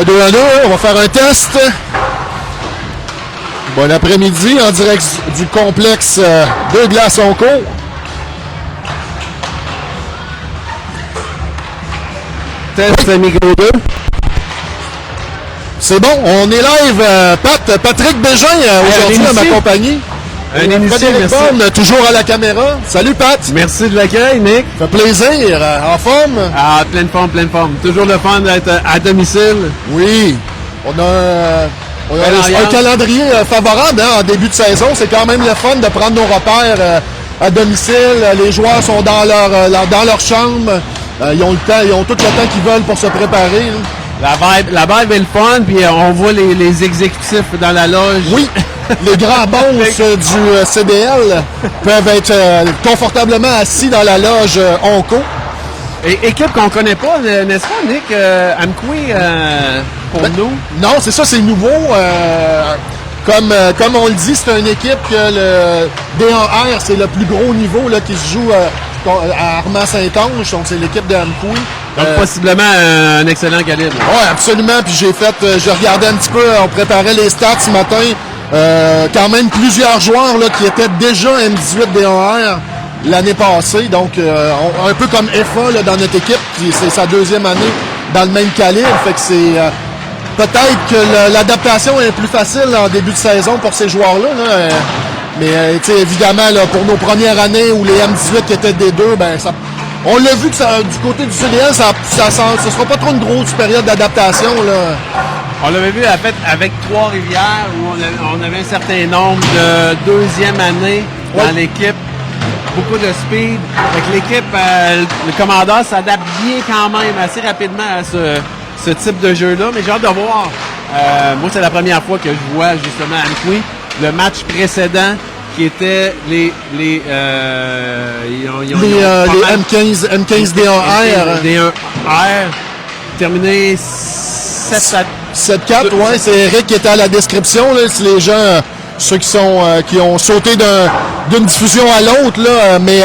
2 à 2, on va faire un test. Bon après-midi, en direct du complexe de Glaçoncourt. Test micro 2. C'est bon, on est live. Patrick Bégin aujourd'hui à ma compagnie. Un initié, merci. Bonne, toujours à la caméra. Salut Pat. Merci de l'accueil, Nick. Ça fait plaisir. En forme? Ah, pleine forme. Toujours le fun d'être à domicile. Oui. On a un calendrier favorable en début de saison. C'est quand même le fun de prendre nos repères à domicile. Les joueurs sont dans leur chambre. Ils ont tout le temps qu'ils veulent pour se préparer. La vibe est le fun, puis on voit les exécutifs dans la loge. Oui, les grands boss du CDL peuvent être confortablement assis dans la loge Onco. Équipe qu'on connaît pas, n'est-ce pas, Nick? Amqui, pour nous? Non, c'est ça, c'est nouveau. Comme on le dit, c'est une équipe que le D1R, c'est le plus gros niveau là, qui se joue à Armand-Saint-Onge. Donc, c'est l'équipe de Amqui. Donc, possiblement un excellent calibre. Oui, absolument. Puis je regardais un petit peu, on préparait les stats ce matin. Quand même plusieurs joueurs là, qui étaient déjà M18 D1R l'année passée. Donc, un peu comme FA là, dans notre équipe, c'est sa deuxième année dans le même calibre. Fait que c'est peut-être que l'adaptation est plus facile en début de saison pour ces joueurs-là. Mais évidemment, là, pour nos premières années où les M18 étaient D2, ben ça. On l'a vu que du côté du CDL, ce ne sera pas trop une grosse période d'adaptation. On l'avait vu avec Trois-Rivières où on avait un certain nombre de deuxième année dans l'équipe. Beaucoup de speed. Avec l'équipe, le commandeur s'adapte bien quand même assez rapidement à ce type de jeu-là. Mais j'ai hâte de voir. Moi, c'est la première fois que je vois justement Amqui. Le match précédent qui était les M15 D1R. D1R, terminé 7-4. 7-4, ouais, c'est Eric qui était à la description. Là, c'est les gens, ceux qui ont sauté d'une diffusion à l'autre, là, mais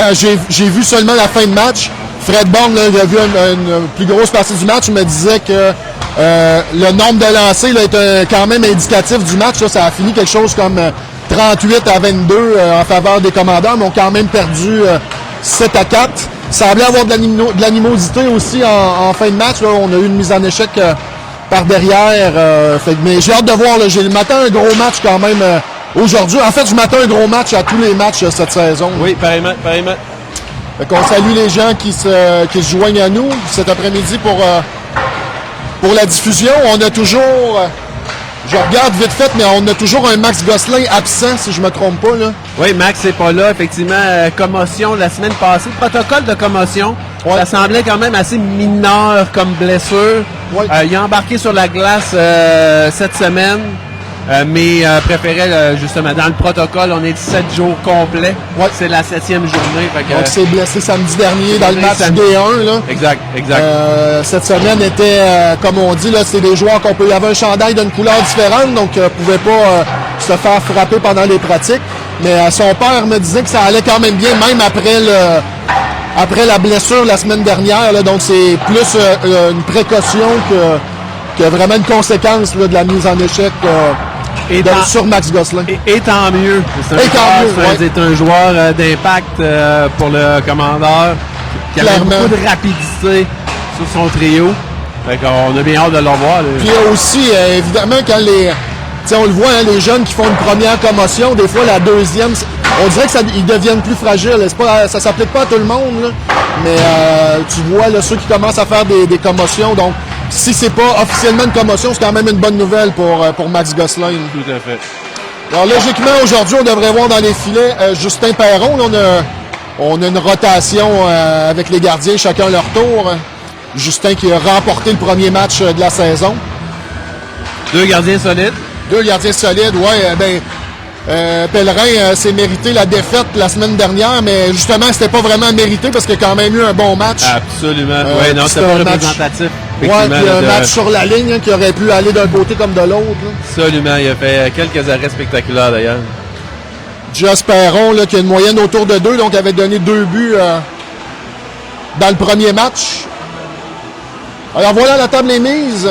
j'ai vu seulement la fin de match. Fred Born, là, il a vu une plus grosse partie du match. Il me disait que le nombre de lancers là, était quand même indicatif du match. Là, ça a fini quelque chose comme 38 à 22 en faveur des commandeurs, mais ont quand même perdu 7-4. Ça semblait avoir de l'animosité aussi en fin de match. Là. On a eu une mise en échec par derrière. Mais j'ai hâte de voir. J'ai le matin un gros match quand même aujourd'hui. En fait, je m'attends un gros match à tous les matchs cette saison. Oui, pareillement. Fait qu'on salue les gens qui se joignent à nous cet après-midi pour la diffusion. On a toujours... je regarde vite fait, mais on a toujours un Max Gosselin absent, si je me trompe pas. Là. Oui, Max n'est pas là. Effectivement, commotion la semaine passée. Protocole de commotion. Ouais. Ça semblait quand même assez mineur comme blessure. Ouais. Il a embarqué sur la glace cette semaine, mais préférait justement, dans le protocole, on est 7 jours complets. Ouais. C'est la 7e journée. Fait que, donc, c'est blessé samedi dernier dans le match D1. Là. Exact. Cette semaine était, comme on dit, là, c'est des joueurs qu'on peut y avoir un chandail d'une couleur différente, donc ne pouvait pas se faire frapper pendant les pratiques. Mais son père me disait que ça allait quand même bien, même après la blessure la semaine dernière. Là, donc c'est plus une précaution que vraiment une conséquence là, de la mise en échec sur Max Gosselin. Et tant mieux. C'est un joueur d'impact pour le commandeur qui avait beaucoup de rapidité sur son trio. Fait qu'on a bien hâte de le revoir. Puis il y a aussi, évidemment, quand on le voit, hein, les jeunes qui font une première commotion, des fois la deuxième, on dirait qu'ils deviennent plus fragiles. Ça ne s'applique pas à tout le monde, là, mais tu vois là, ceux qui commencent à faire des commotions. Donc, si c'est pas officiellement une commotion, c'est quand même une bonne nouvelle pour Max Gosselin. Tout à fait. Alors, logiquement, aujourd'hui, on devrait voir dans les filets Justin Perron. Là, on a une rotation avec les gardiens, chacun leur tour. Justin qui a remporté le premier match de la saison. Deux gardiens solides, ouais. Pellerin s'est mérité la défaite la semaine dernière, mais justement, c'était pas vraiment mérité parce qu'il y a quand même eu un bon match. Absolument. Oui, non, c'était pas représentatif. Ouais, puis un match sur la ligne hein, qui aurait pu aller d'un côté comme de l'autre. Absolument. Il a fait quelques arrêts spectaculaires d'ailleurs. Joss Perron, là, qui a une moyenne autour de 2, donc avait donné 2 buts dans le premier match. Alors voilà, la table est mise.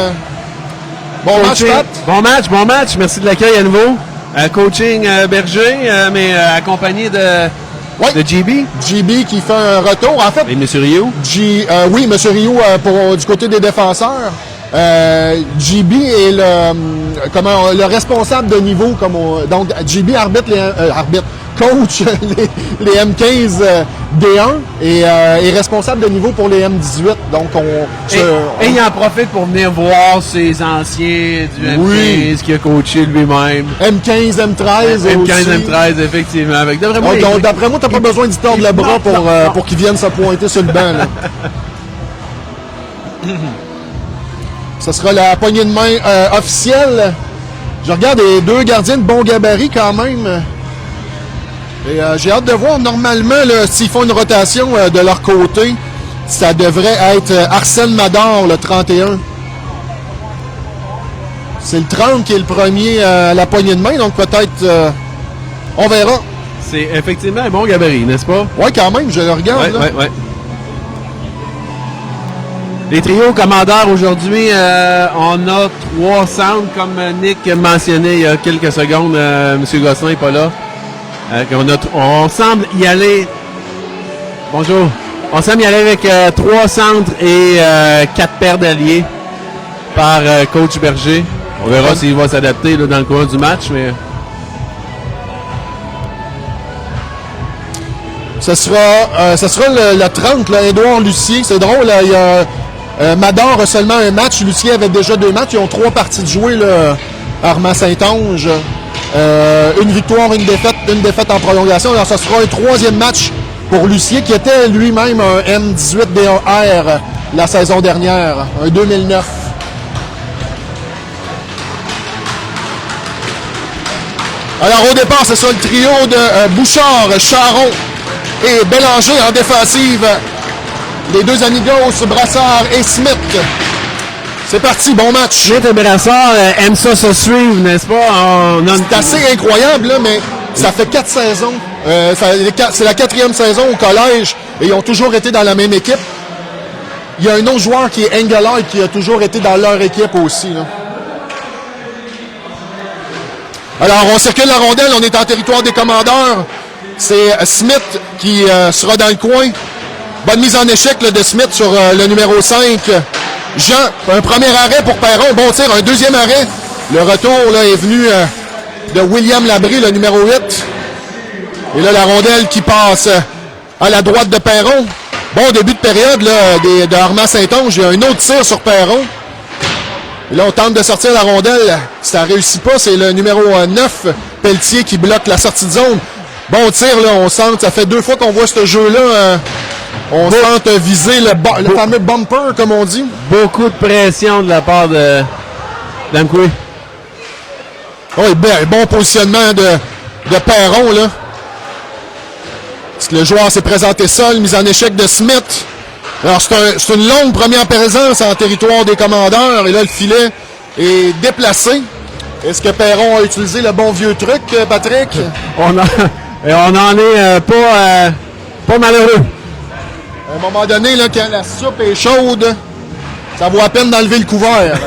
Bon match, Pat. Bon match. Merci de l'accueil à nouveau. Coaching Berger, mais accompagné de JB. JB qui fait un retour. En fait, et M. Rio. Oui, M. Rio du côté des défenseurs. JB est le responsable de niveau. Donc, JB coach les M15 D1 et est responsable de niveau pour les M18. Donc, et il en profite pour venir voir ses anciens du M15 qu'il a coaché lui-même. M15, M13 M13, effectivement. Donc, d'après moi, tu n'as pas besoin d'y tordre le bras pour qu'il vienne se pointer sur le banc. Là. Ce sera la poignée de main officielle. Je regarde les deux gardiens de bon gabarit quand même. Et j'ai hâte de voir, normalement, s'ils font une rotation de leur côté, ça devrait être Arsène Mador, le 31. C'est le 30 qui est le premier à la poignée de main, donc peut-être, on verra. C'est effectivement un bon gabarit, n'est-ce pas? Oui, quand même, je le regarde. Oui. Les trios commandeurs aujourd'hui, on a 3 centres, comme Nick mentionnait il y a quelques secondes. M. Gosselin n'est pas là. On semble y aller. Bonjour. On semble y aller avec 3 centres et 4 paires d'alliés par coach Berger. On verra s'il va s'adapter dans le cours du match, mais. Ce sera le 30, là, Édouard Lucier. C'est drôle, là, il y a Mador a seulement un match. Lucier avait déjà 2 matchs. Ils ont 3 parties de jouer, là, Armand-Saint-Onge. Une victoire, une défaite en prolongation. Alors, ce sera un 3e match pour Lucier, qui était lui-même un M18 D1R la saison dernière, un 2009. Alors, au départ, c'est ça le trio de Bouchard, Charon et Bélanger en défensive. Les deux amigos, Brassard et Smith. C'est parti, bon match. Smith et Brassard aiment ça se suivre, n'est-ce pas? C'est assez incroyable, là, mais ça fait 4 saisons. C'est la 4e saison au collège et ils ont toujours été dans la même équipe. Il y a un autre joueur qui est Engelhardt qui a toujours été dans leur équipe aussi. Là. Alors, on circule la rondelle, on est en territoire des commandeurs. C'est Smith qui sera dans le coin. Bonne mise en échec là, de Smith sur le numéro 5. Jean, un premier arrêt pour Perron, bon tir, un 2e arrêt. Le retour là, est venu de William Labrie, le numéro 8. Et là, la rondelle qui passe à la droite de Perron. Bon début de période là, de Armand Saint-Onge. Il y a un autre tir sur Perron. Et là, on tente de sortir la rondelle. Ça ne réussit pas. C'est le numéro 9, Pelletier, qui bloque la sortie de zone. Bon tir, là, on sent. Ça fait 2 fois qu'on voit ce jeu-là. On sent viser le fameux bumper, comme on dit. Beaucoup de pression de la part de Damkoui. Oh, bon positionnement de Perron, là. Le joueur s'est présenté seul, mise en échec de Smith. Alors, c'est une longue première présence en territoire des commandeurs. Et là, le filet est déplacé. Est-ce que Perron a utilisé le bon vieux truc, Patrick? On n'en est pas malheureux. À un moment donné, là, quand la soupe est chaude, ça vaut à peine d'enlever le couvert.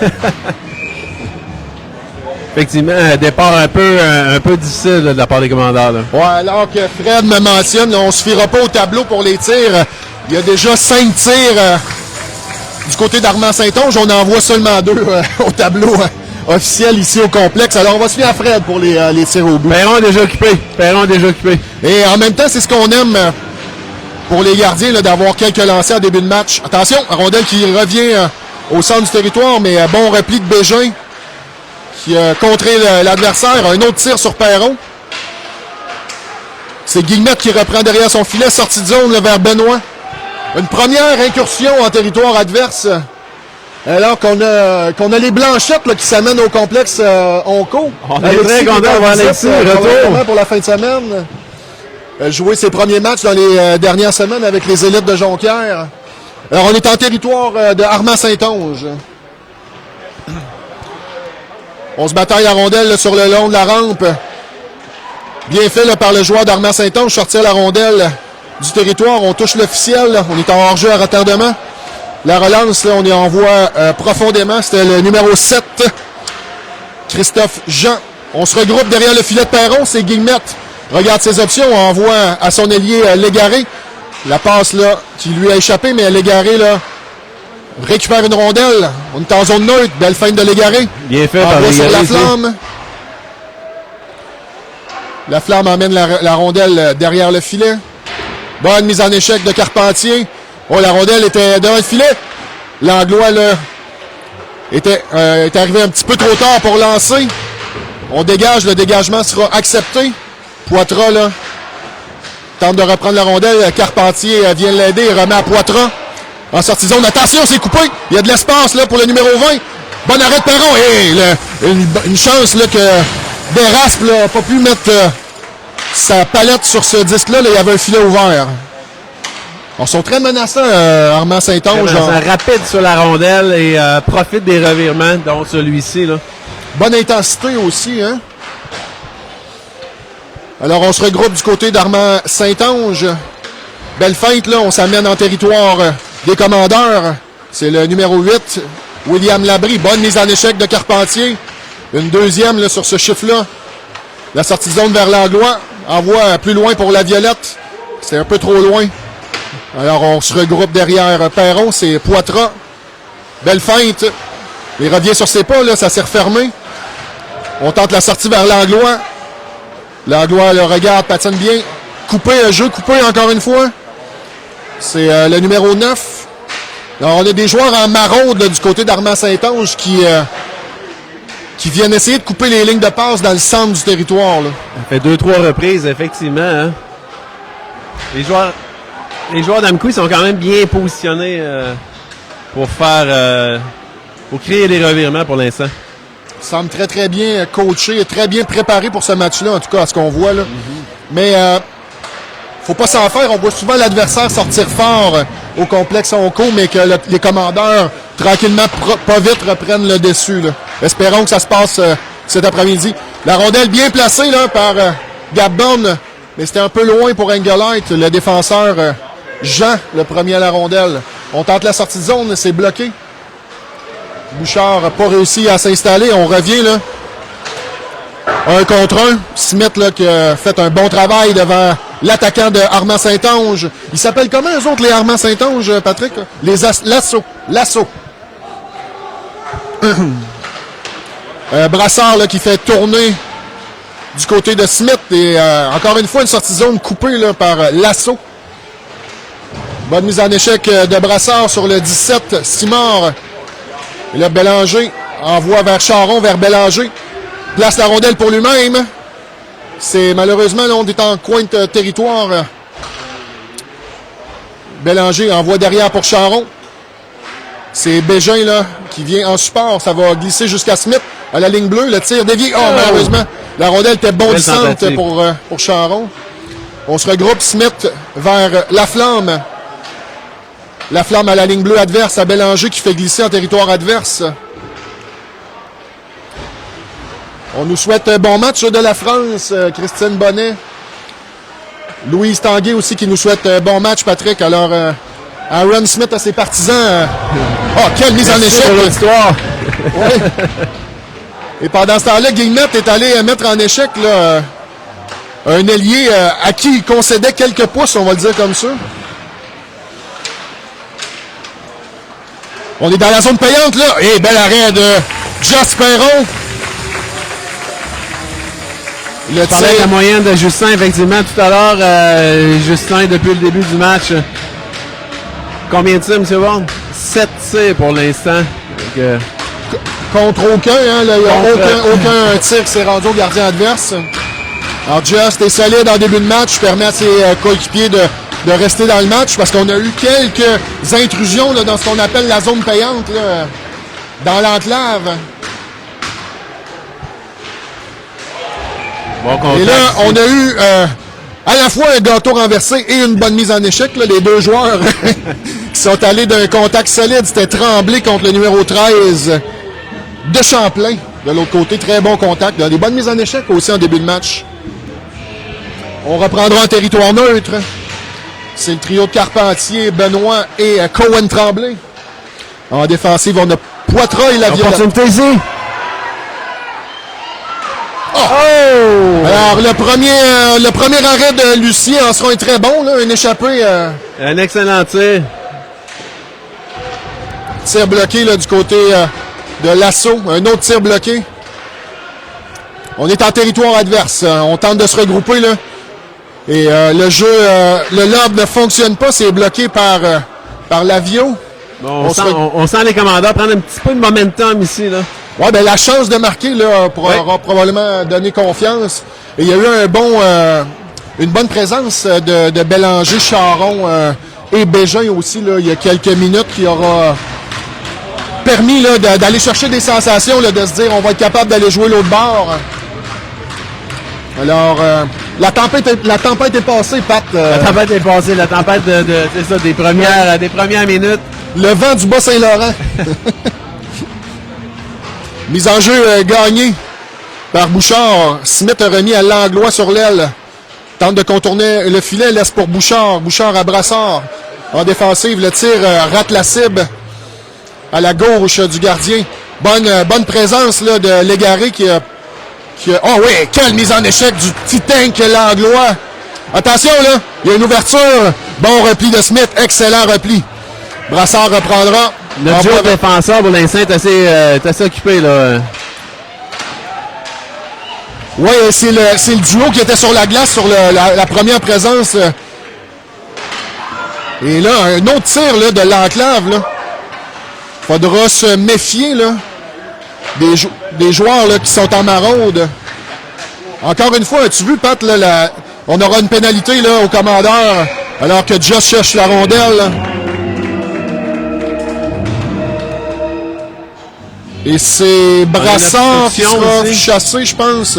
Effectivement, un départ un peu difficile là, de la part des commandeurs. Là. Ouais, alors que Fred me mentionne, là, on ne se fiera pas au tableau pour les tirs. Il y a déjà 5 tirs du côté d'Armand Saint-Onge. On en voit seulement 2 au tableau officiel ici au complexe. Alors, on va se fier à Fred pour les tirs au but. Perron est déjà occupé. Et en même temps, c'est ce qu'on aime pour les gardiens, là, d'avoir quelques lancers en début de match. Attention, rondelle qui revient au centre du territoire, mais bon repli de Bégin qui a contré l'adversaire. Un autre tir sur Perron. C'est Guillemette qui reprend derrière son filet, sortie de zone là, vers Benoît. Une première incursion en territoire adverse. Alors qu'on a les Blanchettes là, qui s'amènent au complexe Onco. On est très content d'avoir Alexis retour pour la fin de semaine. Jouer ses premiers matchs dans les dernières semaines avec les élites de Jonquière. Alors on est en territoire de Armand Saint-Onge. On se bataille à rondelle là, sur le long de la rampe. Bien fait là, par le joueur d'Armand Saint-Onge, sortir la rondelle du territoire. On touche l'officiel. On est en hors-jeu à retardement. La relance, là, on y envoie profondément. C'était le numéro 7, Christophe Jean. On se regroupe derrière le filet de Perron. C'est Guillemette. Regarde ses options. Envoie à son ailier Légaré. La passe là qui lui a échappé, mais Légaré là récupère une rondelle. On est en zone neutre. Belle feinte de Légaré. Bien fait par Légaré. Sur la Légaré. flamme. La flamme emmène la rondelle derrière le filet. Bonne mise en échec de Carpentier. Oh, la rondelle était devant le filet. Langlois là, est arrivé un petit peu trop tard pour lancer. On dégage. Le dégagement sera accepté. Poitras là, tente de reprendre la rondelle. Carpentier vient l'aider. Il remet à Poitras. En sortie zone. Attention, c'est coupé. Il y a de l'espace là pour le numéro 20. Bon arrêt de Perron. Et une chance là, que Desraspes n'a pas pu mettre sa palette sur ce disque-là. Là, il y avait un filet ouvert. Ils sont très menaçants, Armand Saint-Onge. Rapide sur la rondelle et profite des revirements, dont celui-ci. Là. Bonne intensité aussi. Hein? Alors, on se regroupe du côté d'Armand Saint-Onge. Belle feinte, là. On s'amène en territoire des commandeurs. C'est le numéro 8, William Labrie. Bonne mise en échec de Carpentier. Une deuxième là, sur ce chiffre-là. La sortie de zone vers Langlois. Envoie plus loin pour la Violette. C'est un peu trop loin. Alors, on se regroupe derrière Perron. C'est Poitras. Belle feinte. Il revient sur ses pas. Là, ça s'est refermé. On tente la sortie vers Langlois. Langlois le regarde, patine bien. Coupé, jeu coupé encore une fois. C'est le numéro 9. Alors, on a des joueurs en maraude là, du côté d'Armand Saint-Onge qui viennent essayer de couper les lignes de passe dans le centre du territoire. Là. Ça fait 2-3 reprises, effectivement. Hein. Les joueurs d'Amqui sont quand même bien positionnés pour créer des revirements pour l'instant. Il semble très, très bien coaché et très bien préparé pour ce match-là, en tout cas, à ce qu'on voit. Là. Mais faut pas s'en faire. On voit souvent l'adversaire sortir fort au complexe Onco, mais que les commandeurs, tranquillement, pas vite, reprennent le dessus. Là. Espérons que ça se passe cet après-midi. La rondelle bien placée là, par Gabon, mais c'était un peu loin pour Engelheit, le défenseur Jean, le premier à la rondelle. On tente la sortie de zone, c'est bloqué. Bouchard n'a pas réussi à s'installer. On revient là. 1 contre 1. Smith là, qui a fait un bon travail devant l'attaquant de Armand Saint-Onge. Ils s'appellent comment eux autres, les Armand Saint-Onge, Patrick? Les Lasso. Brassard là, qui fait tourner du côté de Smith. Et encore une fois, une sortie de zone coupée là, par Lasso. Bonne mise en échec de Brassard sur le 17. Simard. Et là, Bélanger envoie vers Charon, vers Bélanger. Place la rondelle pour lui-même. C'est malheureusement, là, on est en coin de territoire. Bélanger envoie derrière pour Charon. C'est Bégin là, qui vient en support. Ça va glisser jusqu'à Smith à la ligne bleue. Le tir dévié. Oh, malheureusement, la rondelle était bondissante pour Charon. On se regroupe Smith vers Laflamme. Laflamme à la ligne bleue adverse à Bélanger qui fait glisser en territoire adverse. On nous souhaite un bon match de la France, Christine Bonnet. Louise Tanguay aussi qui nous souhaite un bon match, Patrick. Alors, Aaron Smith à ses partisans. Oh, quelle mise en échec! Ouais. Et pendant ce temps-là, Guillemette est allé mettre en échec là, un ailier à qui il concédait quelques pouces, on va le dire comme ça. On est dans la zone payante, là. Et bel arrêt de Joss Perron. Le tir. La moyenne de Justin, effectivement, tout à l'heure. Justin, depuis le début du match. Combien de tirs, M. Bond? 7 tirs pour l'instant. Contre aucun, hein. Là, il n'y a aucun tir qui s'est rendu au gardien adverse. Alors, Just est solide en début de match. Permet à ses coéquipiers de rester dans le match parce qu'on a eu quelques intrusions là, dans ce qu'on appelle la zone payante, là, dans l'enclave. Bon contact, et là, on a eu à la fois un gâteau renversé et une bonne mise en échec. Là, les deux joueurs qui sont allés d'un contact solide. C'était Tremblay contre le numéro 13 de Champlain. De l'autre côté, très bon contact. Là. Des bonnes mises en échec aussi en début de match. On reprendra en territoire neutre. C'est le trio de Carpentier, Benoît et Cohen Tremblay. En défensive, on a Poitras et la Violette. Oh! Alors, le premier arrêt de Lucien en sera un très bon, là, un échappé. Un excellent tir. Tir bloqué là, du côté de l'assaut. Un autre tir bloqué. On est en territoire adverse. On tente de se regrouper, là. Et le jeu, le lob ne fonctionne pas. C'est bloqué par Lavio. Bon, on sent les commandeurs prendre un petit peu de momentum ici, là. Ouais, ben la chance de marquer là, aura probablement donné confiance. Et il y a eu une bonne présence de Bélanger, Charon et Bégin aussi, là, il y a quelques minutes, qui aura permis là, d'aller chercher des sensations, là, de se dire on va être capable d'aller jouer l'autre bord. Alors, la tempête est passée, Pat. La tempête est passée, la tempête c'est ça, des premières minutes. Le vent du Bas-Saint-Laurent. Mise en jeu gagnée par Bouchard. Smith a remis à Langlois sur l'aile. Tente de contourner le filet, laisse pour Bouchard. Bouchard à Brassard. En défensive, le tir rate la cible à la gauche du gardien. Bonne présence là, de Légaré qui a... Oh oui, quelle mise en échec du petit tank Langlois. Attention là, il y a une ouverture. Bon repli de Smith, excellent repli. Brassard reprendra. Notre joueur défenseur pour l'instant est assez occupé, là. Oui, c'est le duo qui était sur la glace sur la première présence. Et là, un autre tir là, de l'enclave. Là. Faudra se méfier là, des joueurs là, qui sont en maraude. Encore une fois, as-tu vu, Pat, là, on aura une pénalité là, au commandeur alors que Just cherche la rondelle. Là. Et c'est Brassard qui sera chassé, je pense.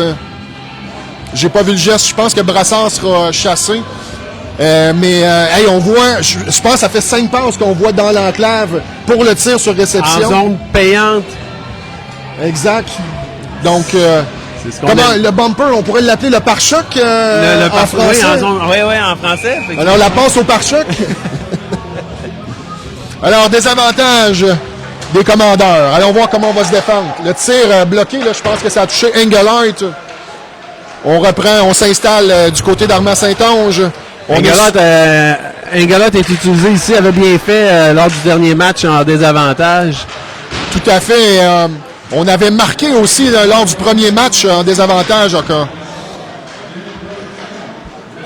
J'ai pas vu le geste. Je pense que Brassard sera chassé. Hey, on voit, je pense que ça fait 5 passes qu'on voit dans l'enclave pour le tir sur réception. En zone payante. Exact. Donc, le bumper, on pourrait l'appeler le pare-choc en français. Oui, en français. Alors, la passe au pare-choc. Alors, désavantage des commandeurs. Allons voir comment on va se défendre. Le tir bloqué, là, je pense que ça a touché Engelhardt. On reprend, on s'installe du côté d'Armand-Saint-Onge. Engelhardt est utilisé ici, avait bien fait lors du dernier match en désavantage. Tout à fait. On avait marqué aussi là, lors du premier match en désavantage encore.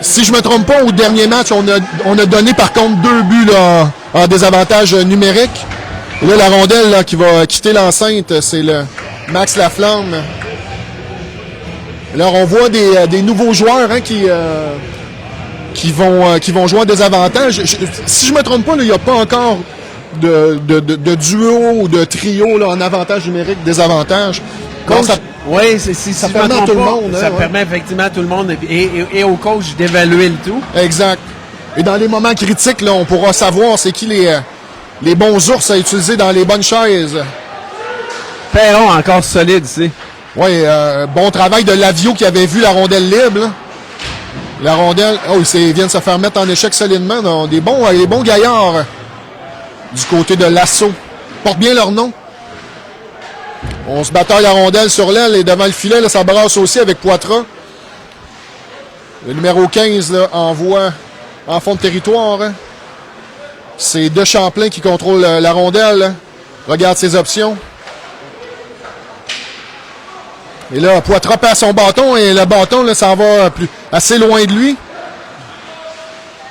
Si je ne me trompe pas, au dernier match, on a donné par contre 2 buts là, en désavantage numérique. Et là, la rondelle là, qui va quitter l'enceinte, c'est le Max Laflamme. Alors, on voit des nouveaux joueurs hein, qui vont jouer en désavantage. Si je ne me trompe pas, il n'y a pas encore de duo ou de trio là, en avantage numérique, désavantage. Oui, ça permet à tout le monde. Ça permet effectivement à tout le monde et au coach d'évaluer le tout. Exact. Et dans les moments critiques, là, on pourra savoir c'est qui les bons ours à utiliser dans les bonnes chaises. Perron encore solide ici. Oui, bon travail de Lavio qui avait vu la rondelle libre. Là. La rondelle, il vient de se faire mettre en échec solidement. Donc, des bons gaillards du côté de l'assaut. Portent bien leur nom. On se bataille la rondelle sur l'aile et devant le filet, là, ça brasse aussi avec Poitras. Le numéro 15 là, envoie en fond de territoire. Hein. C'est De Champlain qui contrôle la rondelle. Hein. Regarde ses options. Et là, Poitras perd son bâton et le bâton là, s'en va assez loin de lui.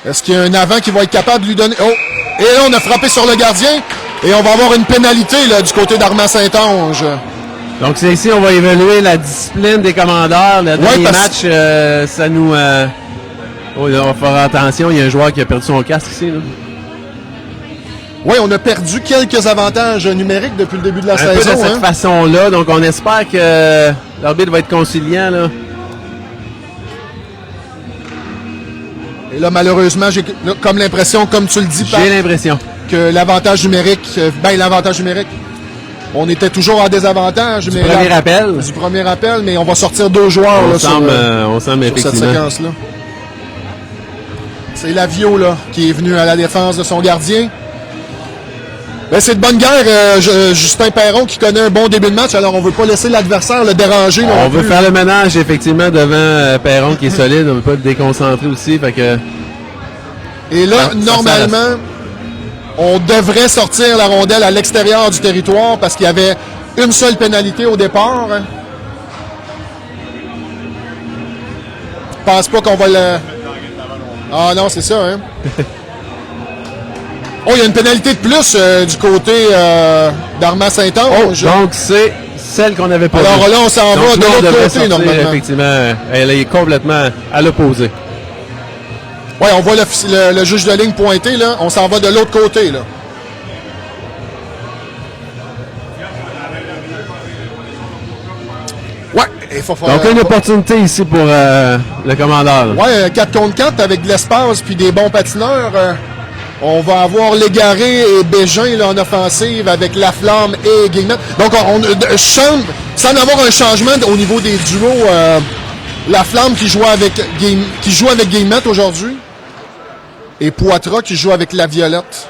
Est-ce qu'il y a un avant qui va être capable de lui donner... Oh! Et là, on a frappé sur le gardien et on va avoir une pénalité là, du côté d'Armand-Saint-Onge. Donc, c'est ici, on va évaluer la discipline des commandeurs. Le dernier match, ça nous... Oh, là, on va faire attention, il y a un joueur qui a perdu son casque ici. Là. Oui, on a perdu quelques avantages numériques depuis le début de la saison. Un peu de cette façon-là, donc on espère que l'arbitre va être conciliant. Là. Et là, malheureusement, j'ai comme l'impression, comme tu le dis, j'ai l'impression que l'avantage numérique, on était toujours en désavantage. Du premier appel, mais on va sortir 2 joueurs on là, semble sur cette séquence-là. C'est Lavio là, qui est venu à la défense de son gardien. Ben, c'est de bonne guerre, Justin Perron qui connaît un bon début de match, alors on veut pas laisser l'adversaire le déranger. On veut faire le ménage effectivement devant Perron qui est solide, on veut pas le déconcentrer aussi. Fait que... Et là, normalement, on devrait sortir la rondelle à l'extérieur du territoire parce qu'il y avait une seule pénalité au départ. Je pense pas qu'on va le... Ah non, c'est ça, hein? Oh, il y a une pénalité de plus du côté d'Armand Saint-Onge. Donc, c'est celle qu'on avait pas Alors vue. là, on s'en va de l'autre côté, normalement. Effectivement, elle est complètement à l'opposé. Oui, on voit le juge de ligne pointer, là. On s'en va de l'autre côté, là. Ouais, il faut faire... Donc, une opportunité ici pour le commandeur. Ouais, 4 contre 4 avec de l'espace puis des bons patineurs. On va avoir Légaré et Bégin là, en offensive avec Laflamme et Guillemette. Donc, sans avoir un changement au niveau des duos, Laflamme qui joue avec Guillemette aujourd'hui et Poitras qui joue avec La Violette.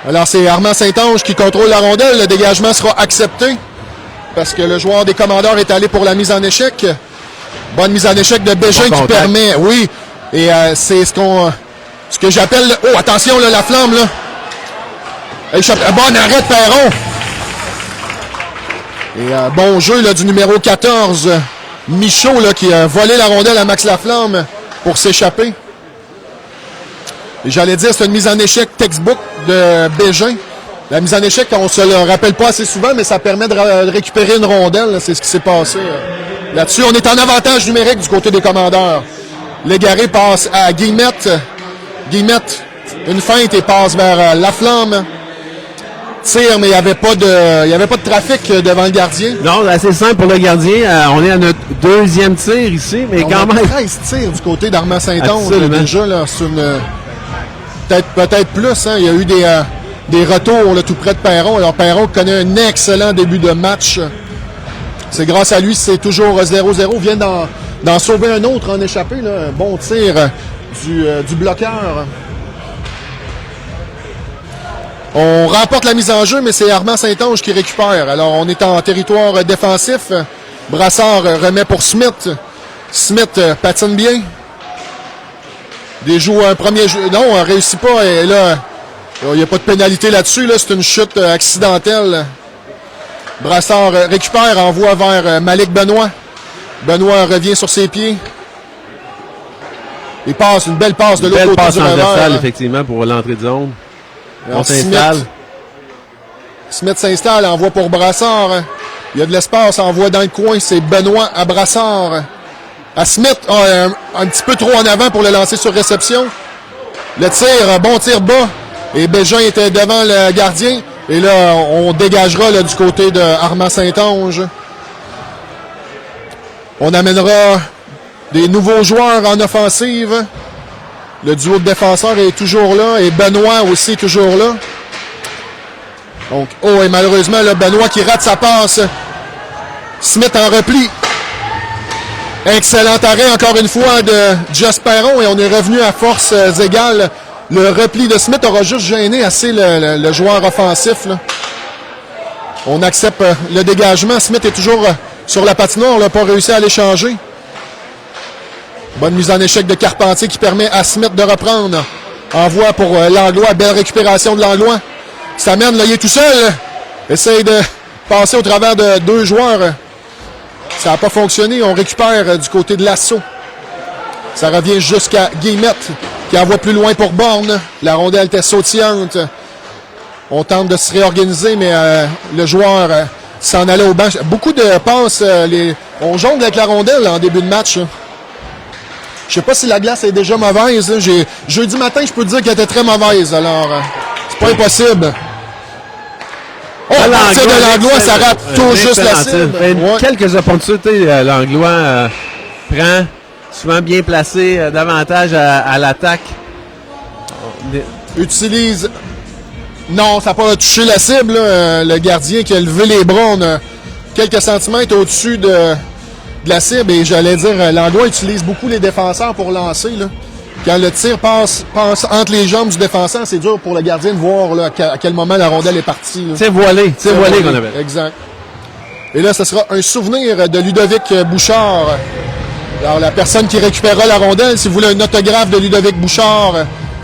Alors, c'est Armand Saint-Onge qui contrôle la rondelle. Le dégagement sera accepté parce que le joueur des commandeurs est allé pour la mise en échec. Bonne mise en échec de Bégin qui permet... Oui. Et c'est ce que j'appelle... Oh, attention, là, la flamme, là. Bon arrêt de Perron. Et bon jeu là, du numéro 14, Michaud, là, qui a volé la rondelle à Max Laflamme pour s'échapper. Et j'allais dire, c'est une mise en échec textbook de Bégin. La mise en échec, on se le rappelle pas assez souvent, mais ça permet de récupérer une rondelle. C'est ce qui s'est passé là-dessus. On est en avantage numérique du côté des commandeurs. Légaré passe à Guillemette. Guillemette, une feinte et passe vers Laflamme. Tire, mais il n'y avait pas de trafic devant le gardien. Non, assez simple pour le gardien. On est à notre deuxième tir ici, mais quand même... 13 tirs du côté d'Armand Saint-Onge. Déjà, là, c'est une... Peut-être plus. Hein. Il y a eu des retours là, tout près de Perron. Alors, Perron connaît un excellent début de match. C'est grâce à lui, c'est toujours 0-0. Vient d'en sauver un autre en échappé. Là. Un bon tir du bloqueur. On remporte la mise en jeu, mais c'est Armand Saint-Onge qui récupère. Alors, on est en territoire défensif. Brassard remet pour Smith. Smith patine bien. Il joue un premier jeu. Non, on ne réussit pas. Et là, il n'y a pas de pénalité là-dessus. Là, c'est une chute accidentelle. Brassard récupère, envoie vers Malik Benoît. Benoît revient sur ses pieds. Il passe une belle passe de l'autre côté du revers. Effectivement, pour l'entrée de zone. On s'installe. Smith s'installe, envoie pour Brassard. Il y a de l'espace, envoie dans le coin. C'est Benoît à Brassard. À Smith, un petit peu trop en avant pour le lancer sur réception. Le tir, bon tir bas. Et Bégin était devant le gardien. Et là, on dégagera là, du côté de Armand Saint-Onge. On amènera des nouveaux joueurs en offensive. Le duo de défenseurs est toujours là. Et Benoît aussi toujours là. Donc, et malheureusement, là, Benoît qui rate sa passe. Smith en repli. Excellent arrêt encore une fois de Just Perron. Et on est revenu à force égales. Le repli de Smith aura juste gêné assez le joueur offensif. Là. On accepte le dégagement. Smith est toujours sur la patinoire. On n'a pas réussi à l'échanger. Bonne mise en échec de Carpentier qui permet à Smith de reprendre. Envoi pour Langlois. Belle récupération de Langlois. Ça mène, là, il est tout seul. Essaye de passer au travers de deux joueurs. Ça n'a pas fonctionné. On récupère du côté de l'assaut. Ça revient jusqu'à Guillemette qui envoie plus loin pour Borne. La rondelle était sautillante. On tente de se réorganiser, mais le joueur s'en allait au banc. Beaucoup de passes. On jongle avec la rondelle là, en début de match. Là. Je sais pas si la glace est déjà mauvaise. Jeudi matin, je peux te dire qu'elle était très mauvaise. Alors, c'est pas impossible. Oh, à partir de Langlois, ça rate tout juste la cible. Quelques opportunités, Langlois prend, souvent bien placé, davantage à l'attaque. Utilise... Non, ça n'a pas touché la cible. Là. Le gardien qui a levé les bras, on a quelques centimètres au-dessus de la cible. Et j'allais dire, Langlois utilise beaucoup les défenseurs pour lancer. Là. quand le tir passe entre les jambes du défenseur, c'est dur pour le gardien de voir là, à quel moment la rondelle est partie. C'est voilé qu'on appelle. Exact. Et là, ce sera un souvenir de Ludovic Bouchard. Alors, la personne qui récupérera la rondelle, si vous voulez un autographe de Ludovic Bouchard,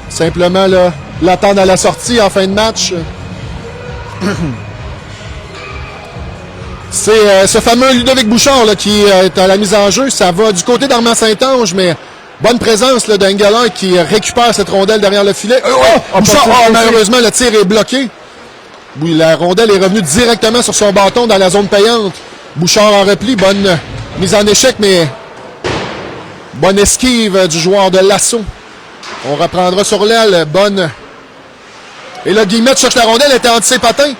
simplement là, l'attendre à la sortie en fin de match. C'est ce fameux Ludovic Bouchard là, qui est à la mise en jeu. Ça va du côté d'Armand Saint-Ange, mais bonne présence d'Engelin qui récupère cette rondelle derrière le filet. Bouchard, malheureusement, le tir est bloqué. Oui, la rondelle est revenue directement sur son bâton dans la zone payante. Bouchard en repli, bonne mise en échec, mais bonne esquive du joueur de l'assaut. On reprendra sur l'aile, bonne. Et là, Guillemette cherche la rondelle, elle était entre ses patins.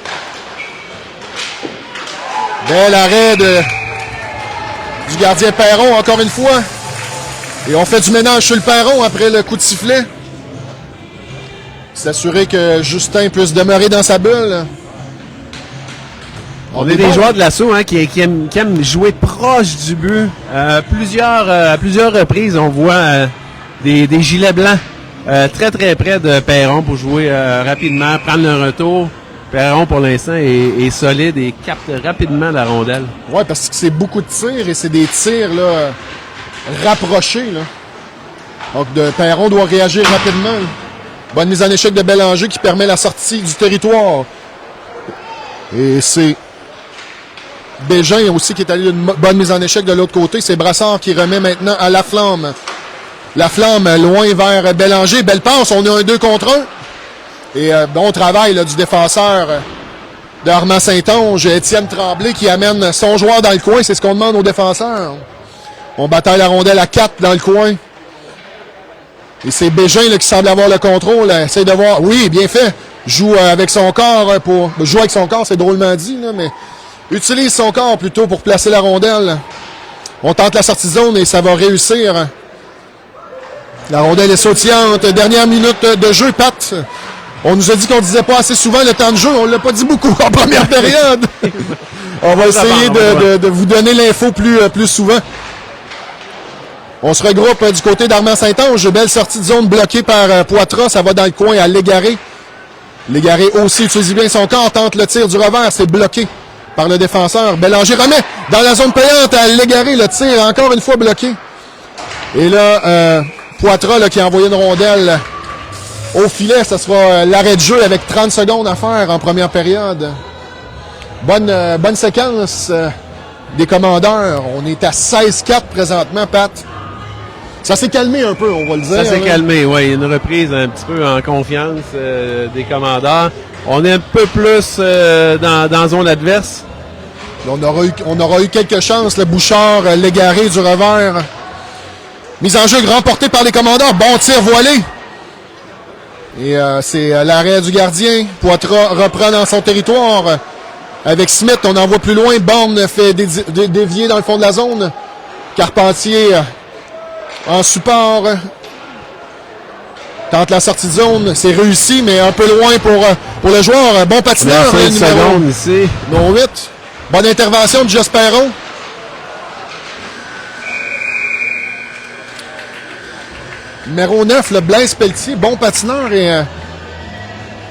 Bel arrêt du gardien Perron, encore une fois. Et on fait du ménage sur le Perron après le coup de sifflet. S'assurer que Justin puisse demeurer dans sa bulle. On est des joueurs de l'assaut qui aiment jouer proche du but. À plusieurs reprises, on voit des gilets blancs très très près de Perron pour jouer rapidement, prendre le retour. Perron, pour l'instant, est solide et capte rapidement la rondelle. Oui, parce que c'est beaucoup de tirs et c'est des tirs là, rapprochés. Là. Donc, Perron doit réagir rapidement. Là. Bonne mise en échec de Bélanger qui permet la sortie du territoire. Et c'est Bégin aussi qui est allé d'une bonne mise en échec de l'autre côté. C'est Brassard qui remet maintenant à Laflamme. Laflamme loin vers Bélanger. Belle passe, on a un 2 contre 1. Et bon travail là, du défenseur de Armand Saint-Onge, Étienne Tremblay qui amène son joueur dans le coin. C'est ce qu'on demande aux défenseurs. On bataille la rondelle à 4 dans le coin. Et c'est Bégin là, qui semble avoir le contrôle. Essaye de voir. Oui, bien fait. Joue avec son corps pour. Joue avec son corps, c'est drôlement dit, là, mais utilise son corps plutôt pour placer la rondelle. On tente la sortie de zone et ça va réussir. La rondelle est sautillante. Dernière minute de jeu, Pat. On nous a dit qu'on disait pas assez souvent le temps de jeu. On l'a pas dit beaucoup en première période. On va essayer de vous donner l'info plus souvent. On se regroupe du côté d'Armand Saint-Onge. Belle sortie de zone bloquée par Poitras. Ça va dans le coin à Légaré. Légaré aussi utilise bien son corps. Tente le tir du revers. C'est bloqué par le défenseur. Bélanger remet dans la zone payante à Légaré. Le tir encore une fois bloqué. Et là, Poitras là, qui a envoyé une rondelle au filet. Ce sera l'arrêt de jeu avec 30 secondes à faire en première période. Bonne séquence des commandeurs. On est à 16-4 présentement, Pat. Ça s'est calmé un peu, on va le dire. Ça s'est calmé, oui. Il y a une reprise un petit peu en confiance des commandeurs. On est un peu plus dans la zone adverse. On aura eu quelques chances. Le Bouchard, Légaré du revers. Mise en jeu remportée par les commandeurs. Bon tir voilé. Et c'est l'arrêt du gardien. Poitras reprend dans son territoire. Avec Smith, on envoie plus loin. Borne fait dévier dans le fond de la zone. Carpentier en support. Tente la sortie de zone. C'est réussi, mais un peu loin pour le joueur. Bon patineur. Numéro 8. Bonne intervention de Jos Perron. Numéro 9, le Blaise Pelletier. Bon patineur et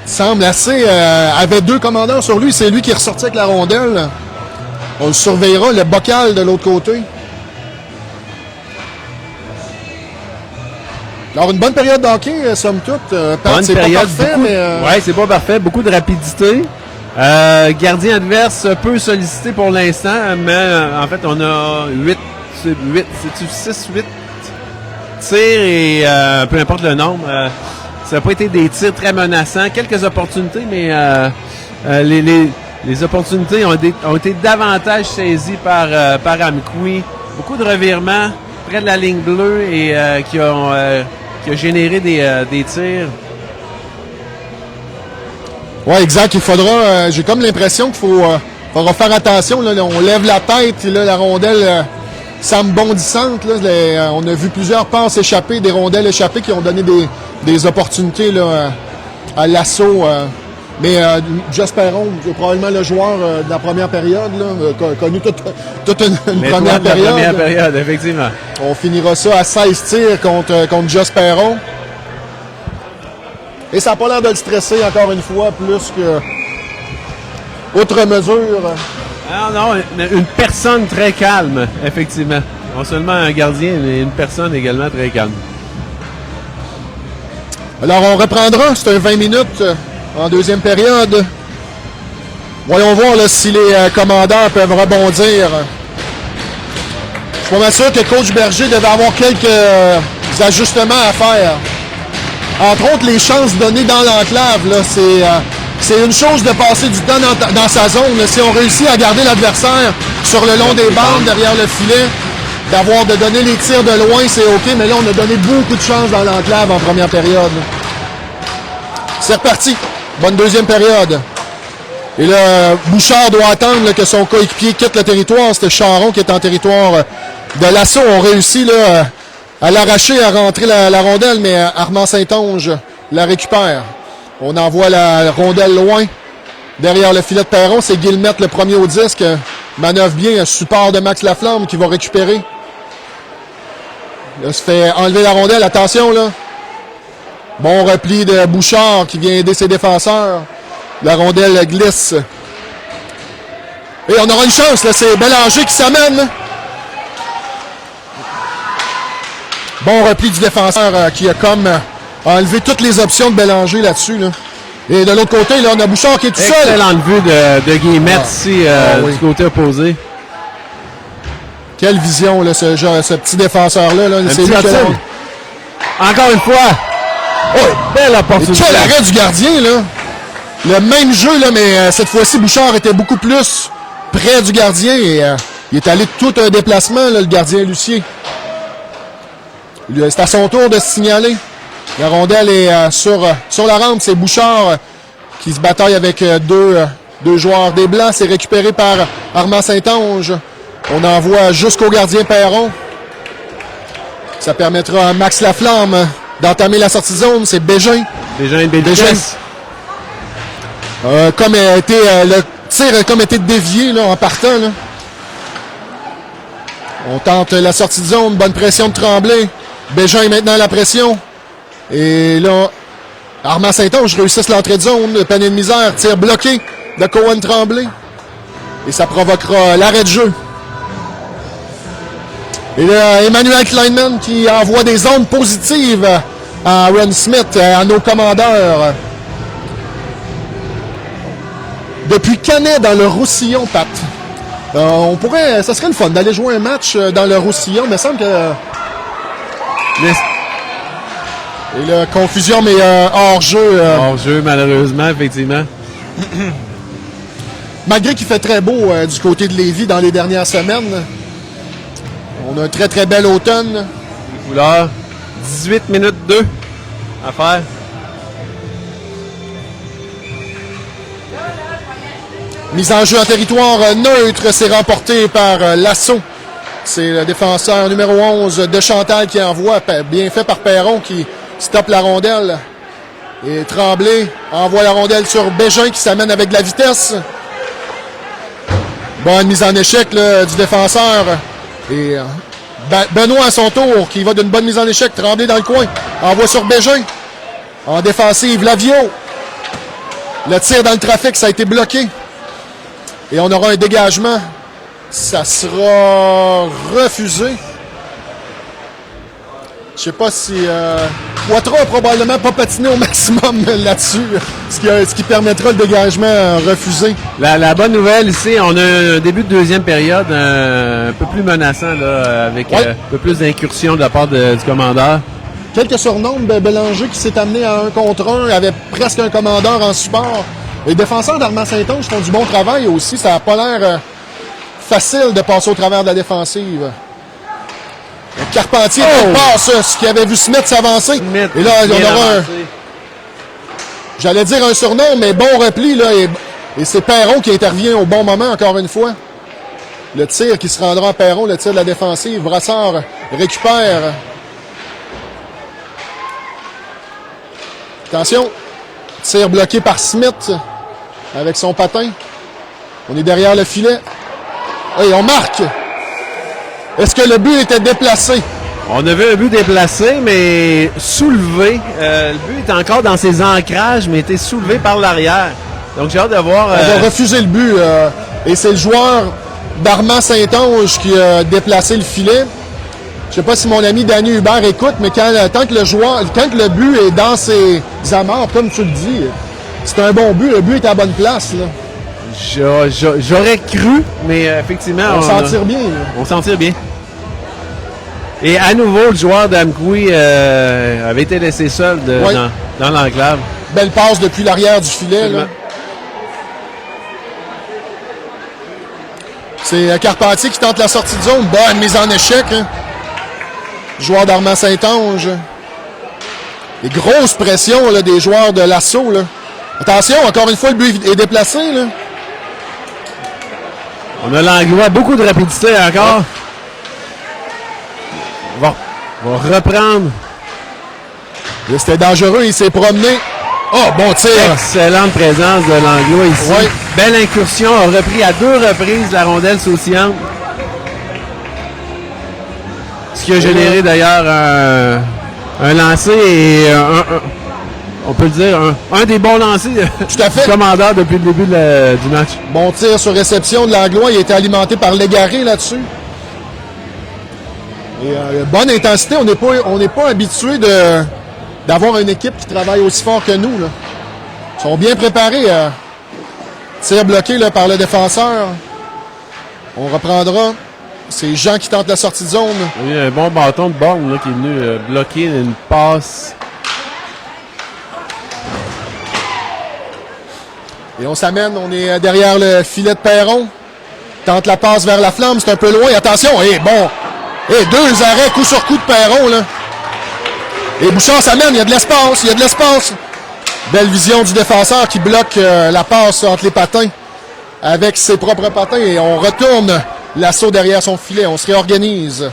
semble assez... avait 2 commandants sur lui. C'est lui qui est ressorti avec la rondelle. On le surveillera. Le bocal de l'autre côté. Alors, une bonne période d'hockey, somme toute. C'est pas parfait, mais... Oui, c'est pas parfait. Beaucoup de rapidité. Gardien adverse peu sollicité pour l'instant, mais en fait, on a 6-8 tirs et peu importe le nombre. Ça n'a pas été des tirs très menaçants. Quelques opportunités, mais les opportunités ont été davantage saisies par Amqui. Beaucoup de revirements près de la ligne bleue et qui a généré des tirs. Oui, exact. Il faudra... j'ai comme l'impression qu'il faudra faire attention. Là, on lève la tête et là, la rondelle semble bondissante. Là, on a vu plusieurs passes échappées, des rondelles échappées qui ont donné des opportunités là, à l'assaut Mais Joss Perron, probablement le joueur de la première période, là, connu toute une première période. La première période, effectivement. On finira ça à 16 tirs contre Joss Perron. Et ça n'a pas l'air de le stresser encore une fois, plus que outre mesure. Non, une personne très calme, effectivement. Non seulement un gardien, mais une personne également très calme. Alors, on reprendra. C'est un 20 minutes en deuxième période. Voyons voir là, si les commandeurs peuvent rebondir. Je suis pas mal sûr que Coach Berger devait avoir quelques ajustements à faire. Entre autres, les chances données dans l'enclave. Là, c'est une chose de passer du temps dans sa zone. Là. Si on réussit à garder l'adversaire sur le long des bandes, derrière le filet, de donner les tirs de loin, c'est OK. Mais là, on a donné beaucoup de chances dans l'enclave en première période. C'est reparti. Bonne deuxième période. Et là, Bouchard doit attendre là, que son coéquipier quitte le territoire. C'était Charon qui est en territoire de l'assaut. On réussit là, à l'arracher, à rentrer la rondelle, mais Armand Saint-Onge la récupère. On envoie la rondelle loin. Derrière le filet de Perron, c'est Guillemette le premier au disque. Manœuvre bien, un support de Max Laflamme qui va récupérer. Là, se fait enlever la rondelle. Attention là. Bon repli de Bouchard qui vient aider ses défenseurs. La rondelle glisse. Et on aura une chance, là. C'est Bélanger qui s'amène. Bon repli du défenseur qui a comme enlevé toutes les options de Bélanger là-dessus. Là. Et de l'autre côté, là, on a Bouchard qui est tout seul. Excellente vue de Guillemette ici oui. du côté opposé. Quelle vision, là, ce petit défenseur-là. Là. C'est lui qui a... Encore une fois. Oh, belle opportunité. Quel arrêt du gardien, là. Le même jeu, là, mais cette fois-ci, Bouchard était beaucoup plus près du gardien et il est allé tout un déplacement, là, le gardien Lucier. C'est à son tour de se signaler. La rondelle est sur la rampe. C'est Bouchard qui se bataille avec deux joueurs des Blancs. C'est récupéré par Armand Saint-Onge. On envoie jusqu'au gardien Perron. Ça permettra à Max Laflamme d'entamer la sortie de zone. C'est Bégin. Bégin. Le tir a comme été dévié là, en partant. Là. On tente la sortie de zone. Bonne pression de Tremblay. Bégin est maintenant à la pression. Et là, Armand Saint-Onge réussit l'entrée de zone. Panier de misère. Tir bloqué de Cohen Tremblay. Et ça provoquera l'arrêt de jeu. Et là, Emmanuel Kleinman qui envoie des ondes positives à Aaron Smith, à nos commandeurs. Depuis Canet dans le Roussillon, Pat. Ça serait le fun d'aller jouer un match dans le Roussillon, mais il me semble que... Et là, confusion, mais hors-jeu. Hors-jeu, malheureusement, effectivement. Malgré qu'il fait très beau du côté de Lévis dans les dernières semaines. On a un très, très bel automne. Couleur. 18 minutes 2 à faire. Mise en jeu en territoire neutre, c'est remporté par Lasso. C'est le défenseur numéro 11 de Chantal qui envoie, bien fait par Perron qui stoppe la rondelle. Et Tremblay envoie la rondelle sur Bégin qui s'amène avec de la vitesse. Bonne mise en échec là, du défenseur. Et Benoît à son tour qui va d'une bonne mise en échec. Tremblay dans le coin. Envoie sur Bégin. En défensive, Lavio. Le tir dans le trafic, ça a été bloqué. Et on aura un dégagement. Ça sera refusé. Je sais pas si... Poitras a probablement pas patiné au maximum là-dessus. Ce qui permettra le dégagement refusé. La bonne nouvelle ici, on a un début de deuxième période un peu plus menaçant, là, avec un peu plus d'incursion de la part du commandeur. Quelques surnoms de Bélanger qui s'est amené à 1 contre 1, avait presque un commandeur en support. Les défenseurs d'Armand Saint-Onge font du bon travail aussi. Ça n'a pas l'air facile de passer au travers de la défensive. Carpentier passe ce qui avait vu Smith s'avancer. Et là, on aura j'allais dire un surnom, mais bon repli. Là, et c'est Perron qui intervient au bon moment, encore une fois. Le tir qui se rendra à Perron, le tir de la défensive. Brassard récupère. Attention. Tir bloqué par Smith avec son patin. On est derrière le filet. Et on marque. Est-ce que le but était déplacé? On avait un but déplacé, mais soulevé. Le but était encore dans ses ancrages, mais était soulevé par l'arrière. Donc j'ai hâte de voir. On va refuser le but. Et c'est le joueur d'Armand Saint-Onge qui a déplacé le filet. Je ne sais pas si mon ami Danny Hubert écoute, mais quand le but est dans ses amarres, comme tu le dis, c'est un bon but. Le but est à la bonne place. Là. J'aurais cru, mais effectivement... On s'en tire bien. Là. On s'en tire bien. Et à nouveau, le joueur d'Amqui avait été laissé seul dans l'enclave. Belle passe depuis l'arrière du filet. Là. C'est Carpentier qui tente la sortie de zone. Bonne mise en échec. Hein. Joueur d'Armand Saint-Onge. Des grosses pressions là, des joueurs de l'assaut. Là. Attention, encore une fois, le but est déplacé. Là. On a Langlois, beaucoup de rapidité encore. On va reprendre. C'était dangereux, il s'est promené. Oh, bon tir. Excellente présence de Langlois ici. Oui. Belle incursion, a repris à 2 reprises la rondelle sautillante. Ce qui a généré d'ailleurs un lancer et on peut le dire, un des bons lancers tout à fait. Du commandeur depuis le début du match. Bon tir sur réception de Langlois, il a été alimenté par Légaré là-dessus. Et bonne intensité, on n'est pas habitué d'avoir une équipe qui travaille aussi fort que nous. Là. Ils sont bien préparés. Tir bloqué là, par le défenseur. On reprendra. C'est Jean qui tente la sortie de zone. Oui, un bon bâton de borne là, qui est venu bloquer une passe. Et on s'amène, on est derrière le filet de Perron. Tente la passe vers la flamme, c'est un peu loin. Attention, bon. 2 arrêts coup sur coup de Perron. Là. Et Bouchard s'amène, il y a de l'espace. Belle vision du défenseur qui bloque la passe entre les patins avec ses propres patins. Et on retourne l'assaut derrière son filet. On se réorganise.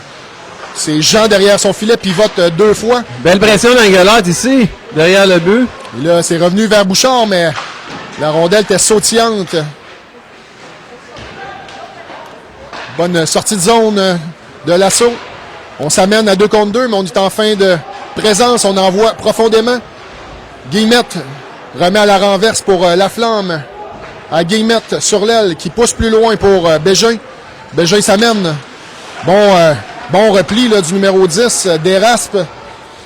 C'est Jean derrière son filet, pivote 2 fois. Belle pression d'Engueulade ici, derrière le but. Et là, c'est revenu vers Bouchard, mais la rondelle était sautillante. Bonne sortie de zone de l'assaut. On s'amène à 2 contre 2, mais on est en fin de présence. On envoie profondément. Guillemette remet à la renverse pour la flamme. À Guillemette sur l'aile qui pousse plus loin pour Bégin. Bégin s'amène. Bon repli là, du numéro 10 d'Eraspe.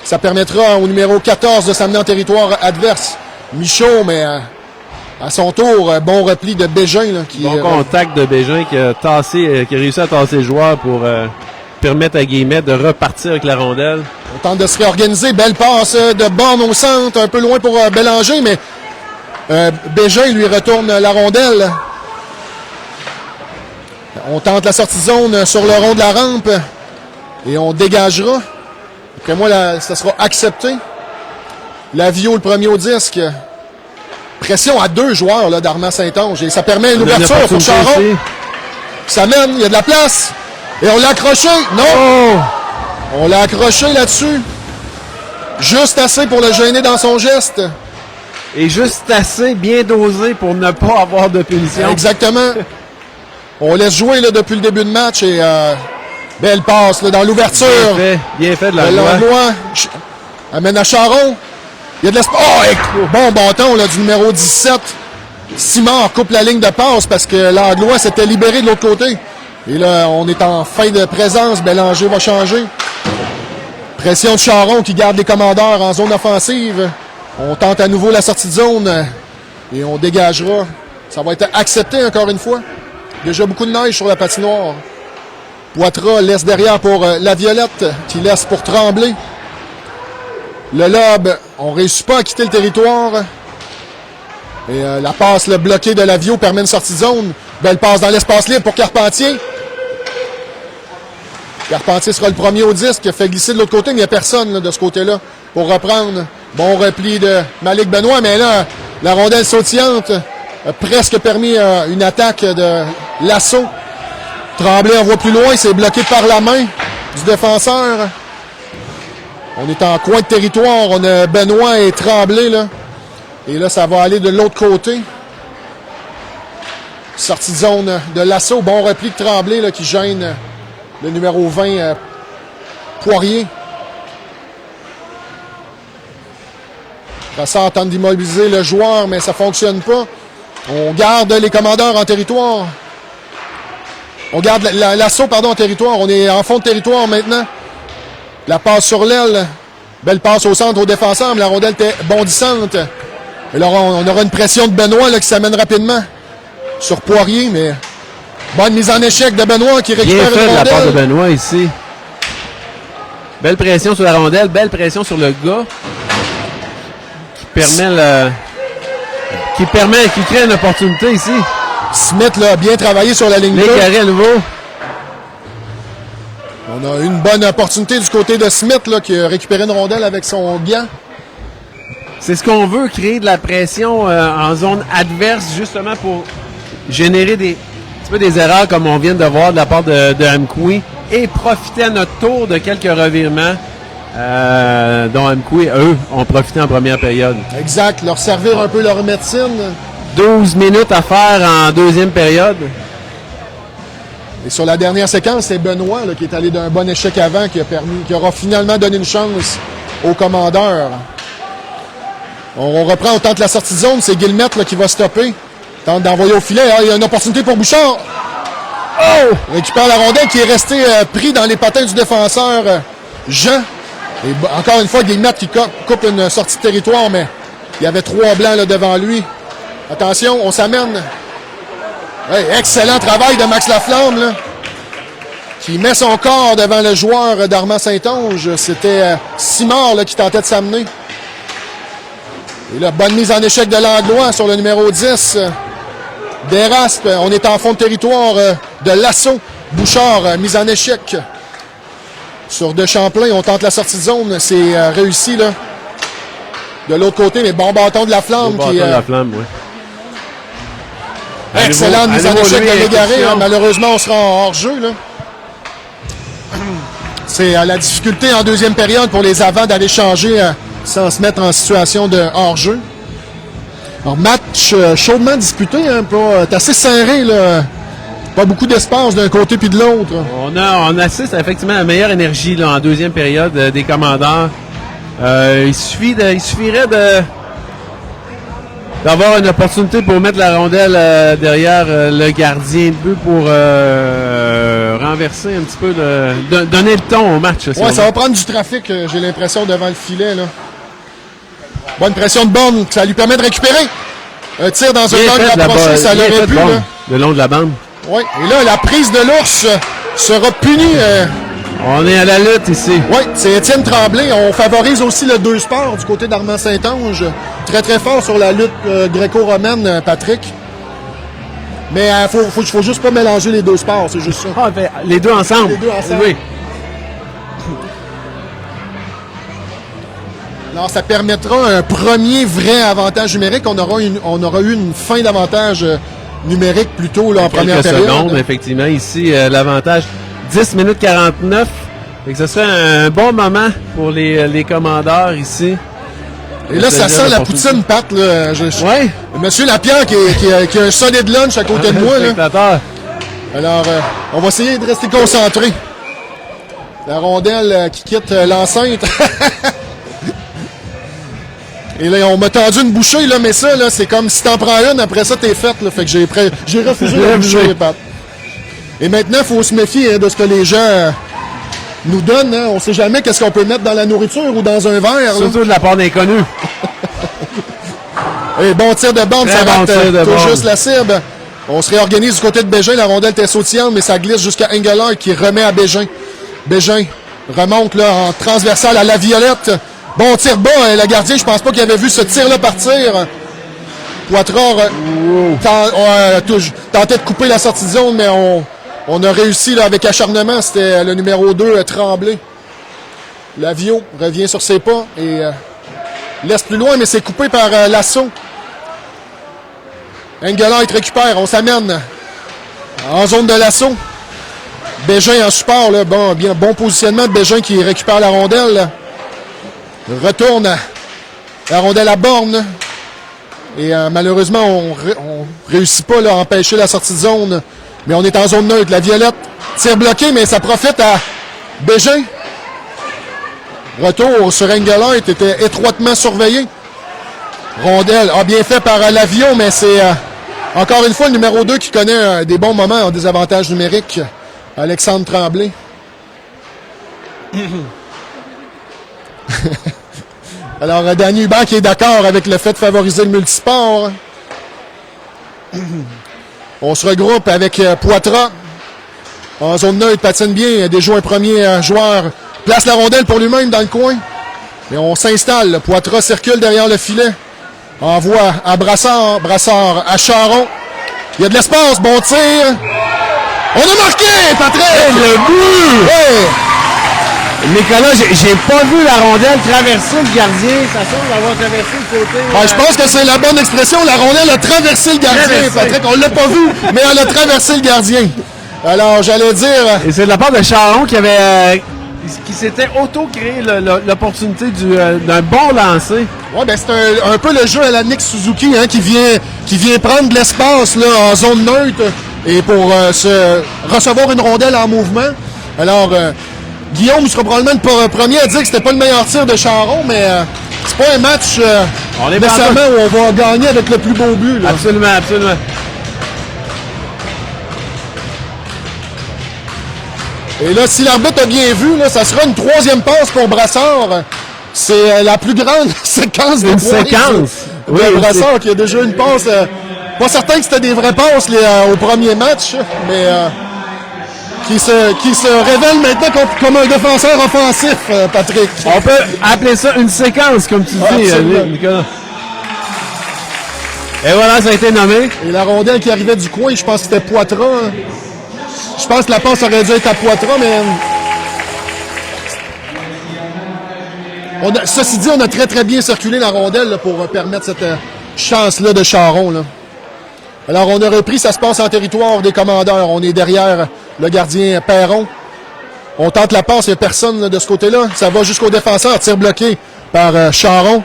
Ça permettra au numéro 14 de s'amener en territoire adverse. Michaud, mais à son tour, bon repli de Bégin. Là, bon contact de Bégin qui a réussi à tasser le joueur pour permettre à Guillemette de repartir avec la rondelle. On tente de se réorganiser. Belle passe de borne au centre, un peu loin pour Bélanger, mais Bégin lui retourne la rondelle. On tente la sortie de zone sur le rond de la rampe et on dégagera. Après moi, ça sera accepté. Lavio, le premier au disque. Pression à 2 joueurs là, d'Armand Saint-Onge. Et ça permet une ouverture pour Charon. Ça mène, il y a de la place. Et on l'a accroché. Non! Oh! On l'a accroché là-dessus. Juste assez pour le gêner dans son geste. Et juste assez bien dosé pour ne pas avoir de punition. Exactement. On laisse jouer là, depuis le début de match et belle passe là, dans l'ouverture. Bien fait de Langlois. Amène à Charon. Il y a de l'espace. Oh, bon bâton là, du numéro 17. Simard coupe la ligne de passe parce que Langlois s'était libéré de l'autre côté. Et là, on est en fin de présence. Bélanger va changer. Pression de Charon qui garde les commandeurs en zone offensive. On tente à nouveau la sortie de zone et on dégagera. Ça va être accepté encore une fois. Déjà beaucoup de neige sur la patinoire. Poitras laisse derrière pour la Violette qui laisse pour Tremblay. Le lob, on ne réussit pas à quitter le territoire. Et la passe le bloqué de Lavio permet une sortie de zone. Belle passe dans l'espace libre pour Carpentier. Carpentier sera le premier au disque, fait glisser de l'autre côté, mais il n'y a personne là, de ce côté-là pour reprendre. Bon repli de Malik Benoît, mais là, la rondelle sautillante a presque permis une attaque de l'assaut. Tremblay envoie plus loin, c'est bloqué par la main du défenseur. On est en coin de territoire, on a Benoît et Tremblay là. Et là, ça va aller de l'autre côté. Sortie de zone de l'assaut. Bon repli de Tremblay là, qui gêne le numéro 20, Poirier. Brassard tente d'immobiliser le joueur, mais ça ne fonctionne pas. On garde les commandeurs en territoire. On garde l'assaut en territoire. On est en fond de territoire maintenant. La passe sur l'aile. Belle passe au centre, au défenseur, mais la rondelle était bondissante. Et là, on aura une pression de Benoît là, qui s'amène rapidement sur Poirier, mais bonne mise en échec de Benoît qui récupère bien fait une de la rondelle. part de Benoît ici. Belle pression sur la rondelle, belle pression sur le gars qui crée une opportunité ici. Smith là, a bien travaillé sur la ligne Les bleue. carrés à nouveau. On a une bonne opportunité du côté de Smith là, qui a récupéré une rondelle avec son gant. C'est ce qu'on veut, créer de la pression en zone adverse, justement pour générer un petit peu des erreurs comme on vient de voir de la part de Amkoui et profiter à notre tour de quelques revirements dont Amkoui, eux, ont profité en première période. Exact, leur servir un peu leur médecine. 12 minutes à faire en deuxième période. Et sur la dernière séquence, c'est Benoît là, qui est allé d'un bon échec avant, qui aura finalement donné une chance au commandeur. On reprend, on tente la sortie de zone, c'est Guillemette là, qui va stopper. Tente d'envoyer au filet. Ah, il y a une opportunité pour Bouchard. Oh! Récupère la rondelle qui est resté pris dans les patins du défenseur Jean. Et encore une fois, Guillemette qui coupe une sortie de territoire, mais il y avait 3 blancs là, devant lui. Attention, on s'amène. Hey, excellent travail de Max Laflamme, là, qui met son corps devant le joueur d'Armand Saint-Onge. C'était Simard là, qui tentait de s'amener. Et là, bonne mise en échec de Langlois sur le numéro 10. Deraspe, on est en fond de territoire de l'assaut. Bouchard, mise en échec. Sur De Champlain, on tente la sortie de zone. C'est réussi, là. De l'autre côté, mais bon bâton de Laflamme. Bon bâton de Laflamme, oui. Excellente mise en échec de Légaré. Malheureusement, on sera en hors-jeu, là. C'est la difficulté en deuxième période pour les avants d'aller changer sans se mettre en situation de hors-jeu. Alors, match chaudement disputé, hein, c'est assez serré, là. Pas beaucoup d'espace d'un côté puis de l'autre. On assiste effectivement à la meilleure énergie là, en deuxième période des commandeurs. Il suffirait d'avoir une opportunité pour mettre la rondelle derrière le gardien de but pour renverser un petit peu, donner le ton au match. Ouais, ça va prendre du trafic, j'ai l'impression, devant le filet, là. Bonne pression de borne, ça lui permet de récupérer. Un tir dans un angle approché, ça l'aurait pu. Le long de la bande. Oui, et là, la prise de l'ours sera punie. On est à la lutte ici. Oui, c'est Étienne Tremblay. On favorise aussi le 2 sports du côté d'Armand Saint-Onge. Très, très fort sur la lutte gréco-romaine, Patrick. Mais faut juste pas mélanger les 2 sports, c'est juste ça. Ah, ben, les deux ensemble. Les deux ensemble. Oui. Alors, ça permettra un premier vrai avantage numérique. On aura eu une fin d'avantage numérique plutôt là, en première période. Secondes, effectivement. Ici, l'avantage 10 minutes 49. Et que ce serait un bon moment pour les commandeurs ici. Et là, ça sent la poutine, Pat. Là. Ouais. Monsieur Lapierre qui a un solide lunch à côté de moi. Là. Alors, on va essayer de rester concentré. La rondelle qui quitte l'enceinte. Et là, on m'a tendu une bouchée, là, mais ça, là, c'est comme si t'en prends une, après ça, t'es faite. Fait que j'ai refusé la bouchée, Pat. Et maintenant, il faut se méfier de ce que les gens nous donnent. Hein. On sait jamais qu'est-ce qu'on peut mettre dans la nourriture ou dans un verre. Surtout de la part d'inconnus. Et bon tir de bande, ça rate tout juste la cible. On se réorganise du côté de Bégin. La rondelle était sautillante, mais ça glisse jusqu'à Engelard qui remet à Bégin. Bégin remonte là, en transversale à la Violette. Bon tir bas, hein, le gardien, je pense pas qu'il avait vu ce tir-là partir. Poitras tentait de couper la sortie de zone, mais on a réussi là, avec acharnement. C'était le numéro 2, Tremblay. Lavio revient sur ses pas et laisse plus loin, mais c'est coupé par l'assaut. Engelard récupère, on s'amène en zone de l'assaut. Bégin en support, là, bon positionnement de Bégin qui récupère la rondelle. Retourne la rondelle à borne. Et malheureusement, on réussit pas là, à empêcher la sortie de zone. Mais on est en zone neutre. La Violette tire bloqué, mais ça profite à Bégin. Retour sur Engelhardt, était étroitement surveillé. Rondelle a bien fait par l'avion, mais c'est encore une fois le numéro 2 qui connaît des bons moments en désavantage numérique. Alexandre Tremblay. Alors, Danny Hubert qui est d'accord avec le fait de favoriser le multisport. On se regroupe avec Poitras. En zone neutre, patine bien. Déjà un premier joueur place la rondelle pour lui-même dans le coin. Et on s'installe. Poitras circule derrière le filet. Envoie à Brassard. Brassard à Charon. Il y a de l'espace. Bon tir. On a marqué, Patrick! Hey, le but! Hey. Nicolas, j'ai pas vu la rondelle traverser le gardien. Ça semble avoir traversé le côté. Je pense que c'est la bonne expression. La rondelle a traversé le gardien, Patrick. On l'a pas vu, mais elle a traversé le gardien. Alors, j'allais dire... Et c'est de la part de Charon qui s'était auto-créé l'opportunité d'un bon lancer. Ouais, ben c'est un peu le jeu à la Nick Suzuki hein, qui vient prendre de l'espace là, en zone neutre et pour recevoir une rondelle en mouvement. Alors, Guillaume sera probablement le premier à dire que c'était pas le meilleur tir de Charon, mais c'est pas un match nécessairement où on va gagner avec le plus beau but. Là. Absolument, absolument. Et là, si l'arbitre a bien vu, là, ça sera une troisième passe pour Brassard. C'est la plus grande séquence de Brassard qui a déjà une passe. Pas certain que c'était des vraies passes au premier match, mais qui se révèle maintenant comme un défenseur offensif, Patrick. On peut appeler ça une séquence, comme tu dis, Nicolas. Et voilà, ça a été nommé. Et la rondelle qui arrivait du coin, je pense que c'était Poitras. Hein. Je pense que la passe aurait dû être à Poitras, mais... ceci dit, on a très très bien circulé la rondelle là, pour permettre cette chance-là de Charon. Là. Alors, on a repris, ça se passe en territoire des commandeurs. On est derrière le gardien Perron. On tente la passe, il n'y a personne là, de ce côté-là. Ça va jusqu'au défenseur, tir bloqué par Charon.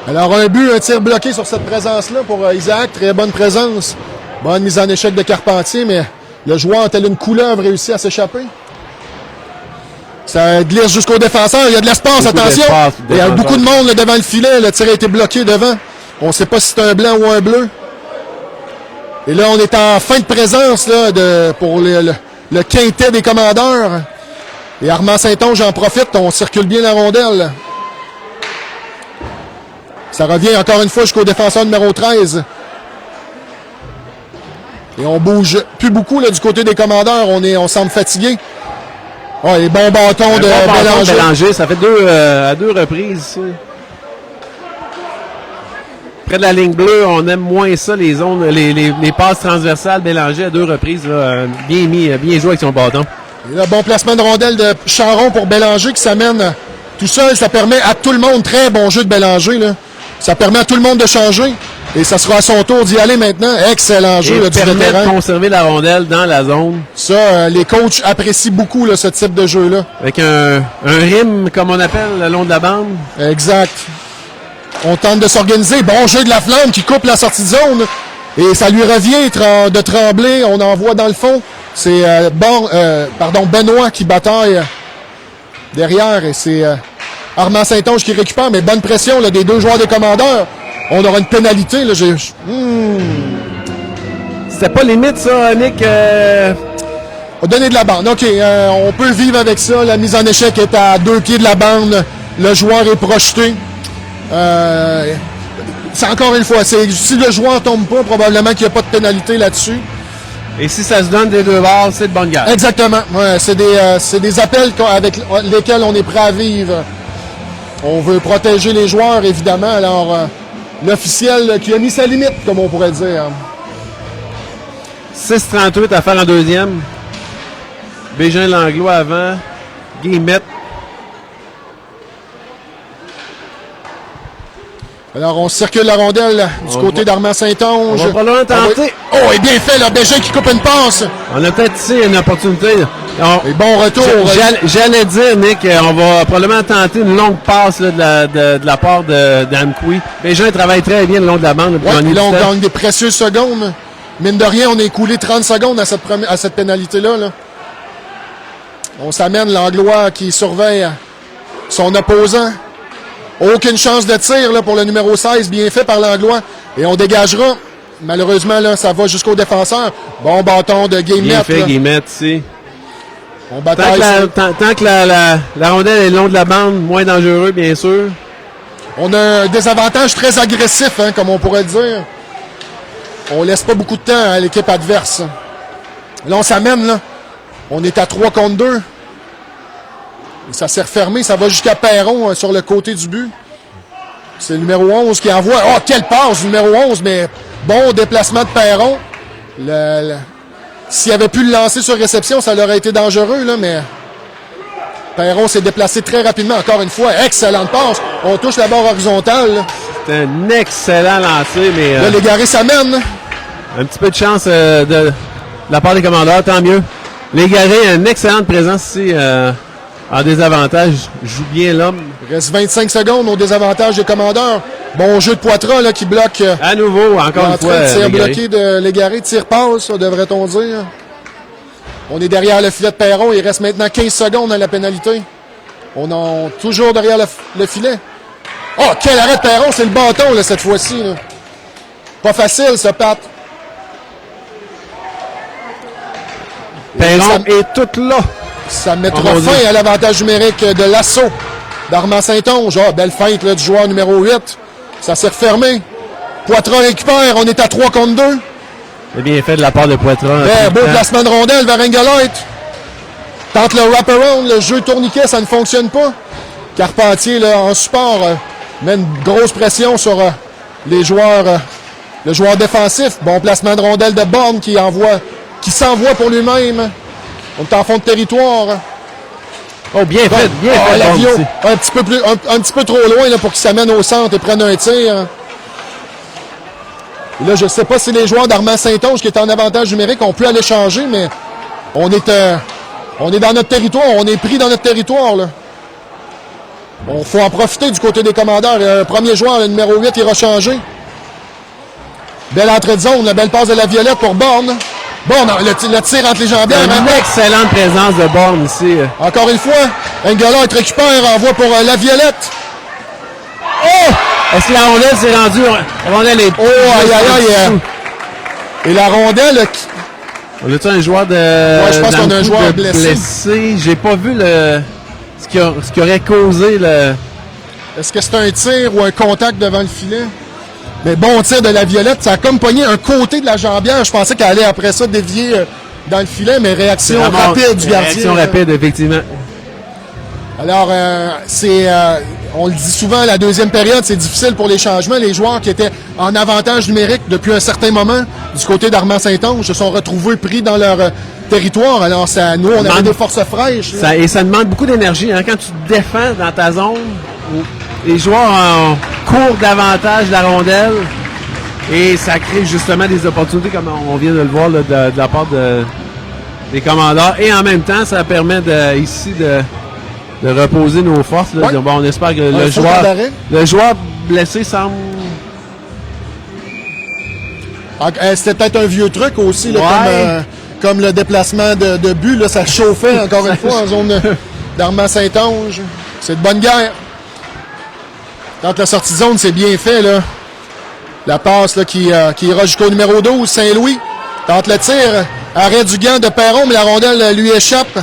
Alors, un tir bloqué sur cette présence-là pour Isaac. Très bonne présence. Bonne mise en échec de Carpentier, mais le joueur, tel une couleuvre, réussit à s'échapper. Ça glisse jusqu'au défenseur. Il y a de l'espace, attention. Il y a beaucoup de monde là, devant le filet. Le tir a été bloqué devant. On ne sait pas si c'est un blanc ou un bleu. Et là, on est en fin de présence là, pour le quintet des commandeurs. Et Armand Saint-Onge en profite. On circule bien la rondelle. Ça revient encore une fois jusqu'au défenseur numéro 13. Et on bouge plus beaucoup là, du côté des commandeurs. On semble fatigué. Oh, les bons bâtons de Bélanger. Ça fait à deux reprises. Ça. Près de la ligne bleue, on aime moins ça, les zones, les passes transversales Bélanger à 2 reprises. Là, bien joué avec son bâton. Et là, bon placement de rondelle de Charon pour Bélanger qui s'amène tout seul. Ça permet à tout le monde, très bon jeu de Bélanger. Là. Ça permet à tout le monde de changer. Et ça sera à son tour d'y aller maintenant. Excellent jeu là, du vétéran. De conserver la rondelle dans la zone. Ça, les coachs apprécient beaucoup là, ce type de jeu-là. Avec un rim, comme on appelle, le long de la bande. Exact. On tente de s'organiser. Bon jeu de la flamme qui coupe la sortie de zone. Et ça lui revient de Tremblay. On envoie dans le fond. C'est Benoît qui bataille derrière. Et c'est Armand Saint-Onge qui récupère. Mais bonne pression là, des 2 joueurs des commandeurs. On aura une pénalité. Là, C'était pas limite, ça, Nick? On va donner de la bande. OK, on peut vivre avec ça. La mise en échec est à 2 pieds de la bande. Le joueur est projeté. C'est encore une fois, si le joueur tombe pas, probablement qu'il n'y a pas de pénalité là-dessus. Et si ça se donne des 2 bords, c'est de bonne guerre. Exactement. Ouais, c'est des appels avec lesquels on est prêt à vivre. On veut protéger les joueurs, évidemment. Alors, l'officiel qui a mis sa limite, comme on pourrait dire. 6,38 à faire en deuxième. Bégin-Langlois avant. Guillemette. Alors, on circule la rondelle du côté d'Armand Saint-Onge. On va probablement tenter. Oh, et bien fait, là, Bégin qui coupe une passe. On a peut-être ici une opportunité Et bon retour. J'allais dire, Nick, on va probablement tenter une longue passe là, de la part d'Anne Couy. Les gens travaillent très bien le long de la bande. Ouais, là, on gagne des précieuses secondes. Mine de rien, on a écoulé 30 secondes à cette pénalité-là. Là. On s'amène l'Anglois qui surveille son opposant. Aucune chance de tir là, pour le numéro 16, bien fait par l'Anglois. Et on dégagera. Malheureusement, là, ça va jusqu'au défenseur. Bon bâton de Guillemette. Bien fait, Guillemette, ici. On bataille. Tant que la rondelle est le long de la bande, moins dangereux, bien sûr. On a un désavantage très agressif, hein, comme on pourrait le dire. On laisse pas beaucoup de temps à l'équipe adverse. Là, on s'amène, là. On est à 3 contre 2. Et ça s'est refermé. Ça va jusqu'à Perron sur le côté du but. C'est le numéro 11 qui envoie. Oh, quelle passe du numéro 11, mais bon déplacement de Perron. S'il avait pu le lancer sur réception, ça aurait été dangereux, là, mais Perron s'est déplacé très rapidement. Encore une fois, excellente passe. On touche la barre horizontale. C'est un excellent lancer, mais... Là, Légaré s'amène. Un petit peu de chance de la part des commandeurs, tant mieux. Légaré a une excellente présence ici en désavantage. Joue bien l'homme. Il reste 25 secondes au désavantage des commandeurs. Bon jeu de Poitras là, qui bloque. À nouveau, encore une fois. Tir bloqué de Légaré. Tir-passe, devrait-on dire. On est derrière le filet de Perron. Il reste maintenant 15 secondes à la pénalité. On est toujours derrière le filet. Oh, quel arrêt de Perron. C'est le bâton là, cette fois-ci. Là. Pas facile, ce Pat. Perron est tout là. Ça mettra fin à l'avantage numérique de l'assaut d'Armand Saint-Onge. Oh, belle feinte là, du joueur numéro 8. Ça s'est refermé. Poitras récupère. On est à 3 contre 2. C'est bien fait de la part de Poitras. Beau placement de rondelle vers Engelheit. Tente le wraparound. Le jeu tourniquet, ça ne fonctionne pas. Carpentier là, en support met une grosse pression sur les joueurs. Le joueur défensif. Bon placement de rondelle de Borne qui s'envoie pour lui-même. On est en fond de territoire. Oh, bien fait, bien fait. Lavio, un petit peu trop loin là, pour qu'il s'amène au centre et prenne un tir. Et là, je ne sais pas si les joueurs d'Armand Saint-Onge qui étaient en avantage numérique ont pu aller changer, mais on est dans notre territoire. On est pris dans notre territoire. Il faut en profiter du côté des commandeurs. Le premier joueur, le numéro 8, ira changer. Belle entrée de zone, la belle passe de la Violette pour Borne. Bon, le tir entre les jambières. Une excellente présence de Borne ici. Encore une fois, Engelheit récupère, envoie pour la Violette. Oh! Est-ce que la rondelle s'est rendue? La rondelle est... Oh, aïe, aïe, aïe. Et la rondelle... On a-tu un joueur de... Ouais, je pense qu'on a un joueur blessé. J'ai pas vu ce qui aurait causé le... Est-ce que c'est un tir ou un contact devant le filet? Mais bon tir de la Violette, ça a comme pogné un côté de la jambière. Je pensais qu'elle allait après ça dévier dans le filet, mais réaction rapide du gardien. Réaction rapide, effectivement. Alors, on le dit souvent, la deuxième période, c'est difficile pour les changements. Les joueurs qui étaient en avantage numérique depuis un certain moment du côté d'Armand Saint-Onge se sont retrouvés pris dans leur territoire. Alors, nous, on avait des forces fraîches. Et ça demande beaucoup d'énergie. Hein? Quand tu te défends dans ta zone, les joueurs courent davantage la rondelle et ça crée justement des opportunités comme on vient de le voir là, de la part des commandeurs. Et en même temps, ça permet ici de reposer nos forces. Là. Ouais. Bon, on espère que le joueur blessé semble... C'était peut-être un vieux truc aussi, là, ouais. comme le déplacement de but. Là, ça chauffait encore une fois en zone d'Armand Saint-Onge. C'est de bonne guerre. Quand la sortie de zone, c'est bien fait. Là. La passe là, qui ira jusqu'au numéro 12, Saint-Louis. Tente le tir. Arrêt du gant de Perron, mais la rondelle lui échappe.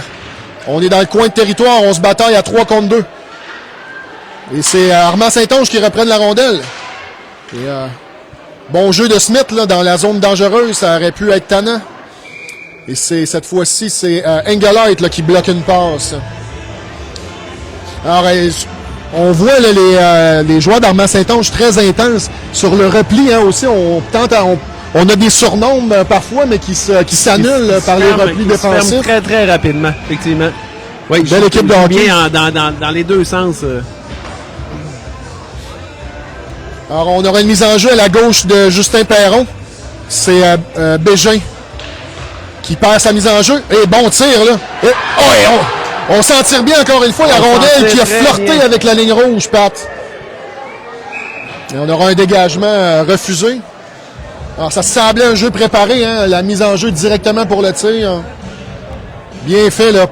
On est dans le coin de territoire. On se bataille à 3 contre 2. Et c'est Armand Saint-Onge qui reprenne la rondelle. Et, bon jeu de Smith là, dans la zone dangereuse. Ça aurait pu être tannant. Et cette fois-ci, c'est Engelheit là, qui bloque une passe. Alors, on voit là, les joueurs d'Armand Saint-Onge très intenses. Sur le repli hein, aussi, on a des surnombres parfois, mais qui s'annulent par les replis défensifs. Se très, très rapidement, effectivement. Oui, belle équipe de hockey. Bien dans les deux sens. Alors, on aura une mise en jeu à la gauche de Justin Perron. C'est Bégin qui perd sa mise en jeu. Et bon tir, là. Et, on s'en tire bien encore une fois. La rondelle qui a flirté bien avec la ligne rouge, Pat. Et on aura un dégagement refusé. Alors, ça semblait un jeu préparé, hein, la mise en jeu directement pour le tir. Bien fait, là,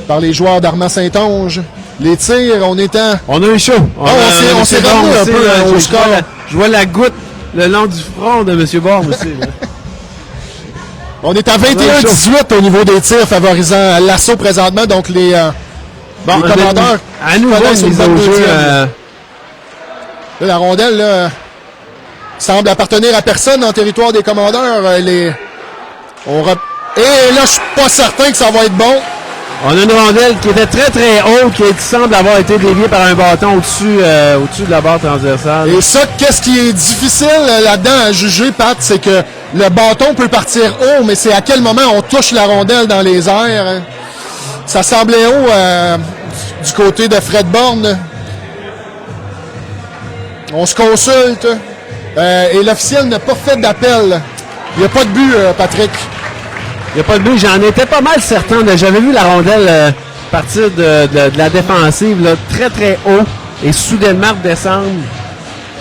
par les joueurs d'Armand-Saint-Onge. Les tirs, on a eu chaud. On s'est ramené un peu au score. Je vois la goutte le long du front de M. Borne aussi. On est à 21-18 au niveau des tirs favorisant l'assaut présentement. Donc, les commandeurs... À nouveau, une mise au jeu. Là, la rondelle là, semble appartenir à personne dans le territoire des commandeurs. Et là, je suis pas certain que ça va être bon. On a une rondelle qui était très très haute, qui semble avoir été déviée par un bâton au-dessus de la barre transversale. Et ça, qu'est-ce qui est difficile là-dedans à juger, Pat, c'est que le bâton peut partir haut, mais c'est à quel moment on touche la rondelle dans les airs. Hein. Ça semblait haut du côté de Fred Borne. On se consulte. Et l'officiel n'a pas fait d'appel. Il n'y a pas de but, Patrick. Il n'y a pas de but. J'en étais pas mal certain. J'avais vu la rondelle partir de la défensive là, très très haut et soudainement redescendre.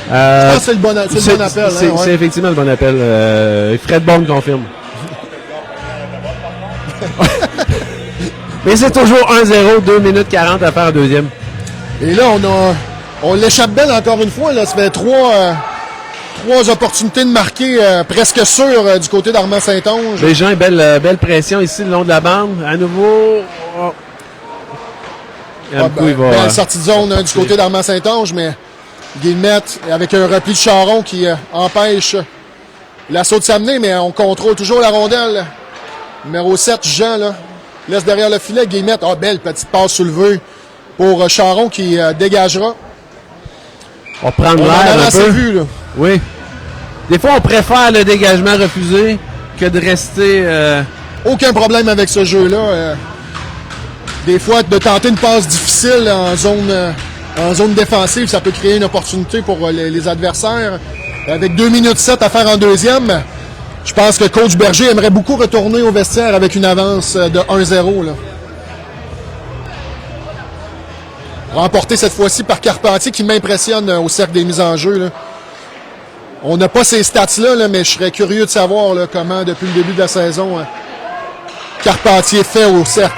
Je pense que c'est le bon appel. C'est effectivement le bon appel. Fred Borne confirme. Mais c'est toujours 1-0, 2 minutes 40 à faire en deuxième. Et là, on l'échappe belle encore une fois. Là. Ça fait trois opportunités de marquer presque sûres du côté d'Armand-Saint-Onge. Les gens, belle pression ici le long de la bande. À nouveau. Belle sortie de zone du côté d'Armand-Saint-Onge, mais Guillemette avec un repli de Charon qui empêche l'assaut de s'amener, mais on contrôle toujours la rondelle. Numéro 7, Jean, là, laisse derrière le filet. Guillemette, belle petite passe soulevée pour Charon qui dégagera. On prend l'air un peu. Vu, là. Oui. Des fois, on préfère le dégagement refusé que de rester... Aucun problème avec ce jeu-là. Des fois, de tenter une passe difficile en zone défensive, ça peut créer une opportunité pour les adversaires. Avec 2 minutes 7 à faire en deuxième, je pense que coach Berger aimerait beaucoup retourner au vestiaire avec une avance de 1-0. Là. Remporté cette fois-ci par Carpentier qui m'impressionne au cercle des mises en jeu. Là. On n'a pas ces stats-là, là, mais je serais curieux de savoir là, comment, depuis le début de la saison, Carpentier fait au cercle.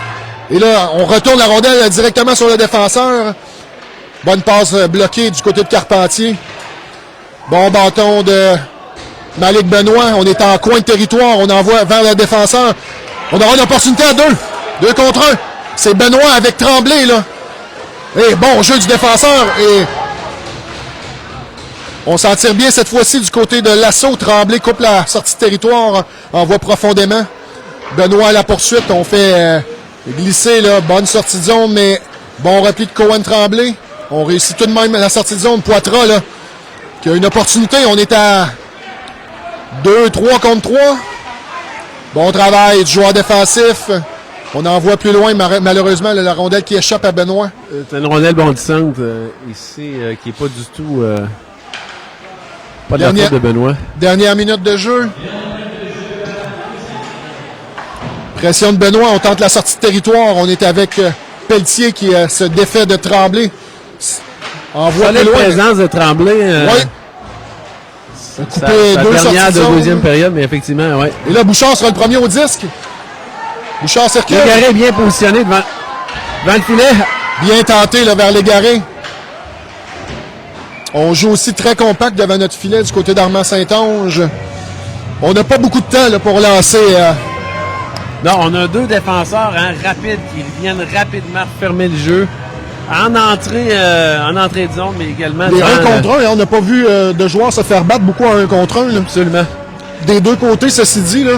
Et là, on retourne la rondelle directement sur le défenseur. Bonne passe bloquée du côté de Carpentier. Bon bâton de Malik Benoît. On est en coin de territoire. On envoie vers le défenseur. On aura une opportunité à 2. 2 contre 1. C'est Benoît avec Tremblay, là. Et bon jeu du défenseur. Et on s'en tire bien cette fois-ci du côté de l'assaut. Tremblay coupe la sortie de territoire. Envoie profondément. Benoît à la poursuite. On fait glisser, là. Bonne sortie de zone, mais bon repli de Cohen Tremblay. On réussit tout de même la sortie de zone. Poitras, là, qui a une opportunité. On est à 2-3 contre 3. Bon travail du joueur défensif. On envoie plus loin, malheureusement, la rondelle qui échappe à Benoît. C'est une rondelle bondissante ici, qui n'est pas du tout... pas de la faute de Benoît. Dernière minute de jeu. Pression de Benoît, on tente la sortie de territoire. On est avec Pelletier qui se défait de Tremblay. Envoie plus loin. La présence de Tremblay. Oui. Sa dernière de deuxième période, mais effectivement, oui. Et là, Bouchard sera le premier au disque. Bouchard circule. Légaré bien positionné devant le filet. Bien tenté là, vers Légaré. On joue aussi très compact devant notre filet du côté d'Armand-Saint-Onge. On n'a pas beaucoup de temps là, pour lancer. Non, on a 2 défenseurs rapides qui viennent rapidement fermer le jeu. En entrée de zone, mais également... Les 1 contre 1, on n'a pas vu de joueurs se faire battre beaucoup à 1 contre 1. Là. Absolument. Des 2 côtés, ceci dit. Là.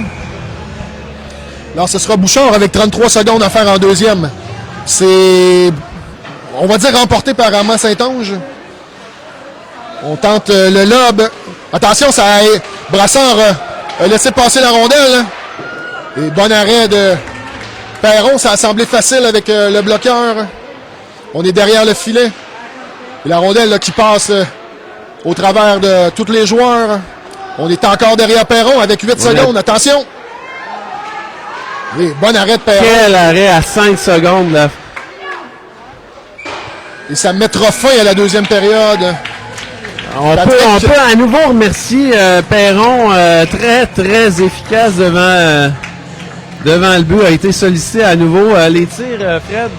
Alors, ce sera Bouchard avec 33 secondes à faire en deuxième. C'est, on va dire, remporté par Armand-Saint-Onge. On tente le lob. Attention, Brassard a laissé passer la rondelle. Et bon arrêt de Perron. Ça a semblé facile avec le bloqueur. On est derrière le filet. Et la rondelle là, qui passe au travers de tous les joueurs. On est encore derrière Perron avec 8 secondes. Attention! Oui, bon arrêt de Perron. Quel arrêt à 5 secondes, là. Et ça mettra fin à la deuxième période. On peut à nouveau remercier Perron, très, très efficace devant le but, a été sollicité à nouveau. Les tirs, Fred,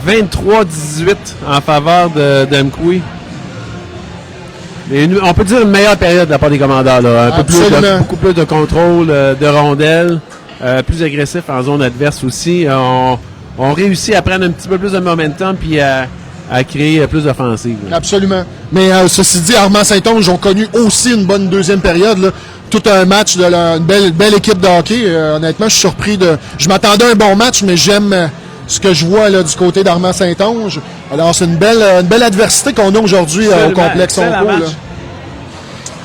23-18 en faveur de Mkoui. On peut dire une meilleure période de la part des commandeurs. Là. Beaucoup plus de contrôle de rondelles, plus agressif en zone adverse aussi. On réussit à prendre un petit peu plus de momentum puis à créer plus d'offensive. Absolument. Mais ceci dit, Armand Saint-Onge ont connu aussi une bonne deuxième période. Là. Tout un match de une belle équipe de hockey. Honnêtement, je suis surpris je m'attendais à un bon match, mais j'aime ce que je vois là, du côté d'Armand Saint-Onge. Alors, c'est une belle adversité qu'on a aujourd'hui au complexe Onco.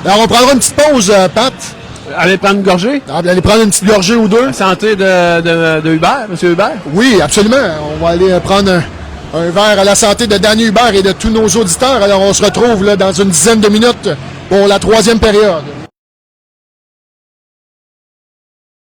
Alors, on prendra une petite pause, Pat. Allez prendre une gorgée? Allez prendre une petite gorgée ou deux. La santé de Hubert, M. Hubert? Oui, absolument. On va aller prendre un verre à la santé de Danny Hubert et de tous nos auditeurs. Alors, on se retrouve là, dans une dizaine de minutes pour la troisième période.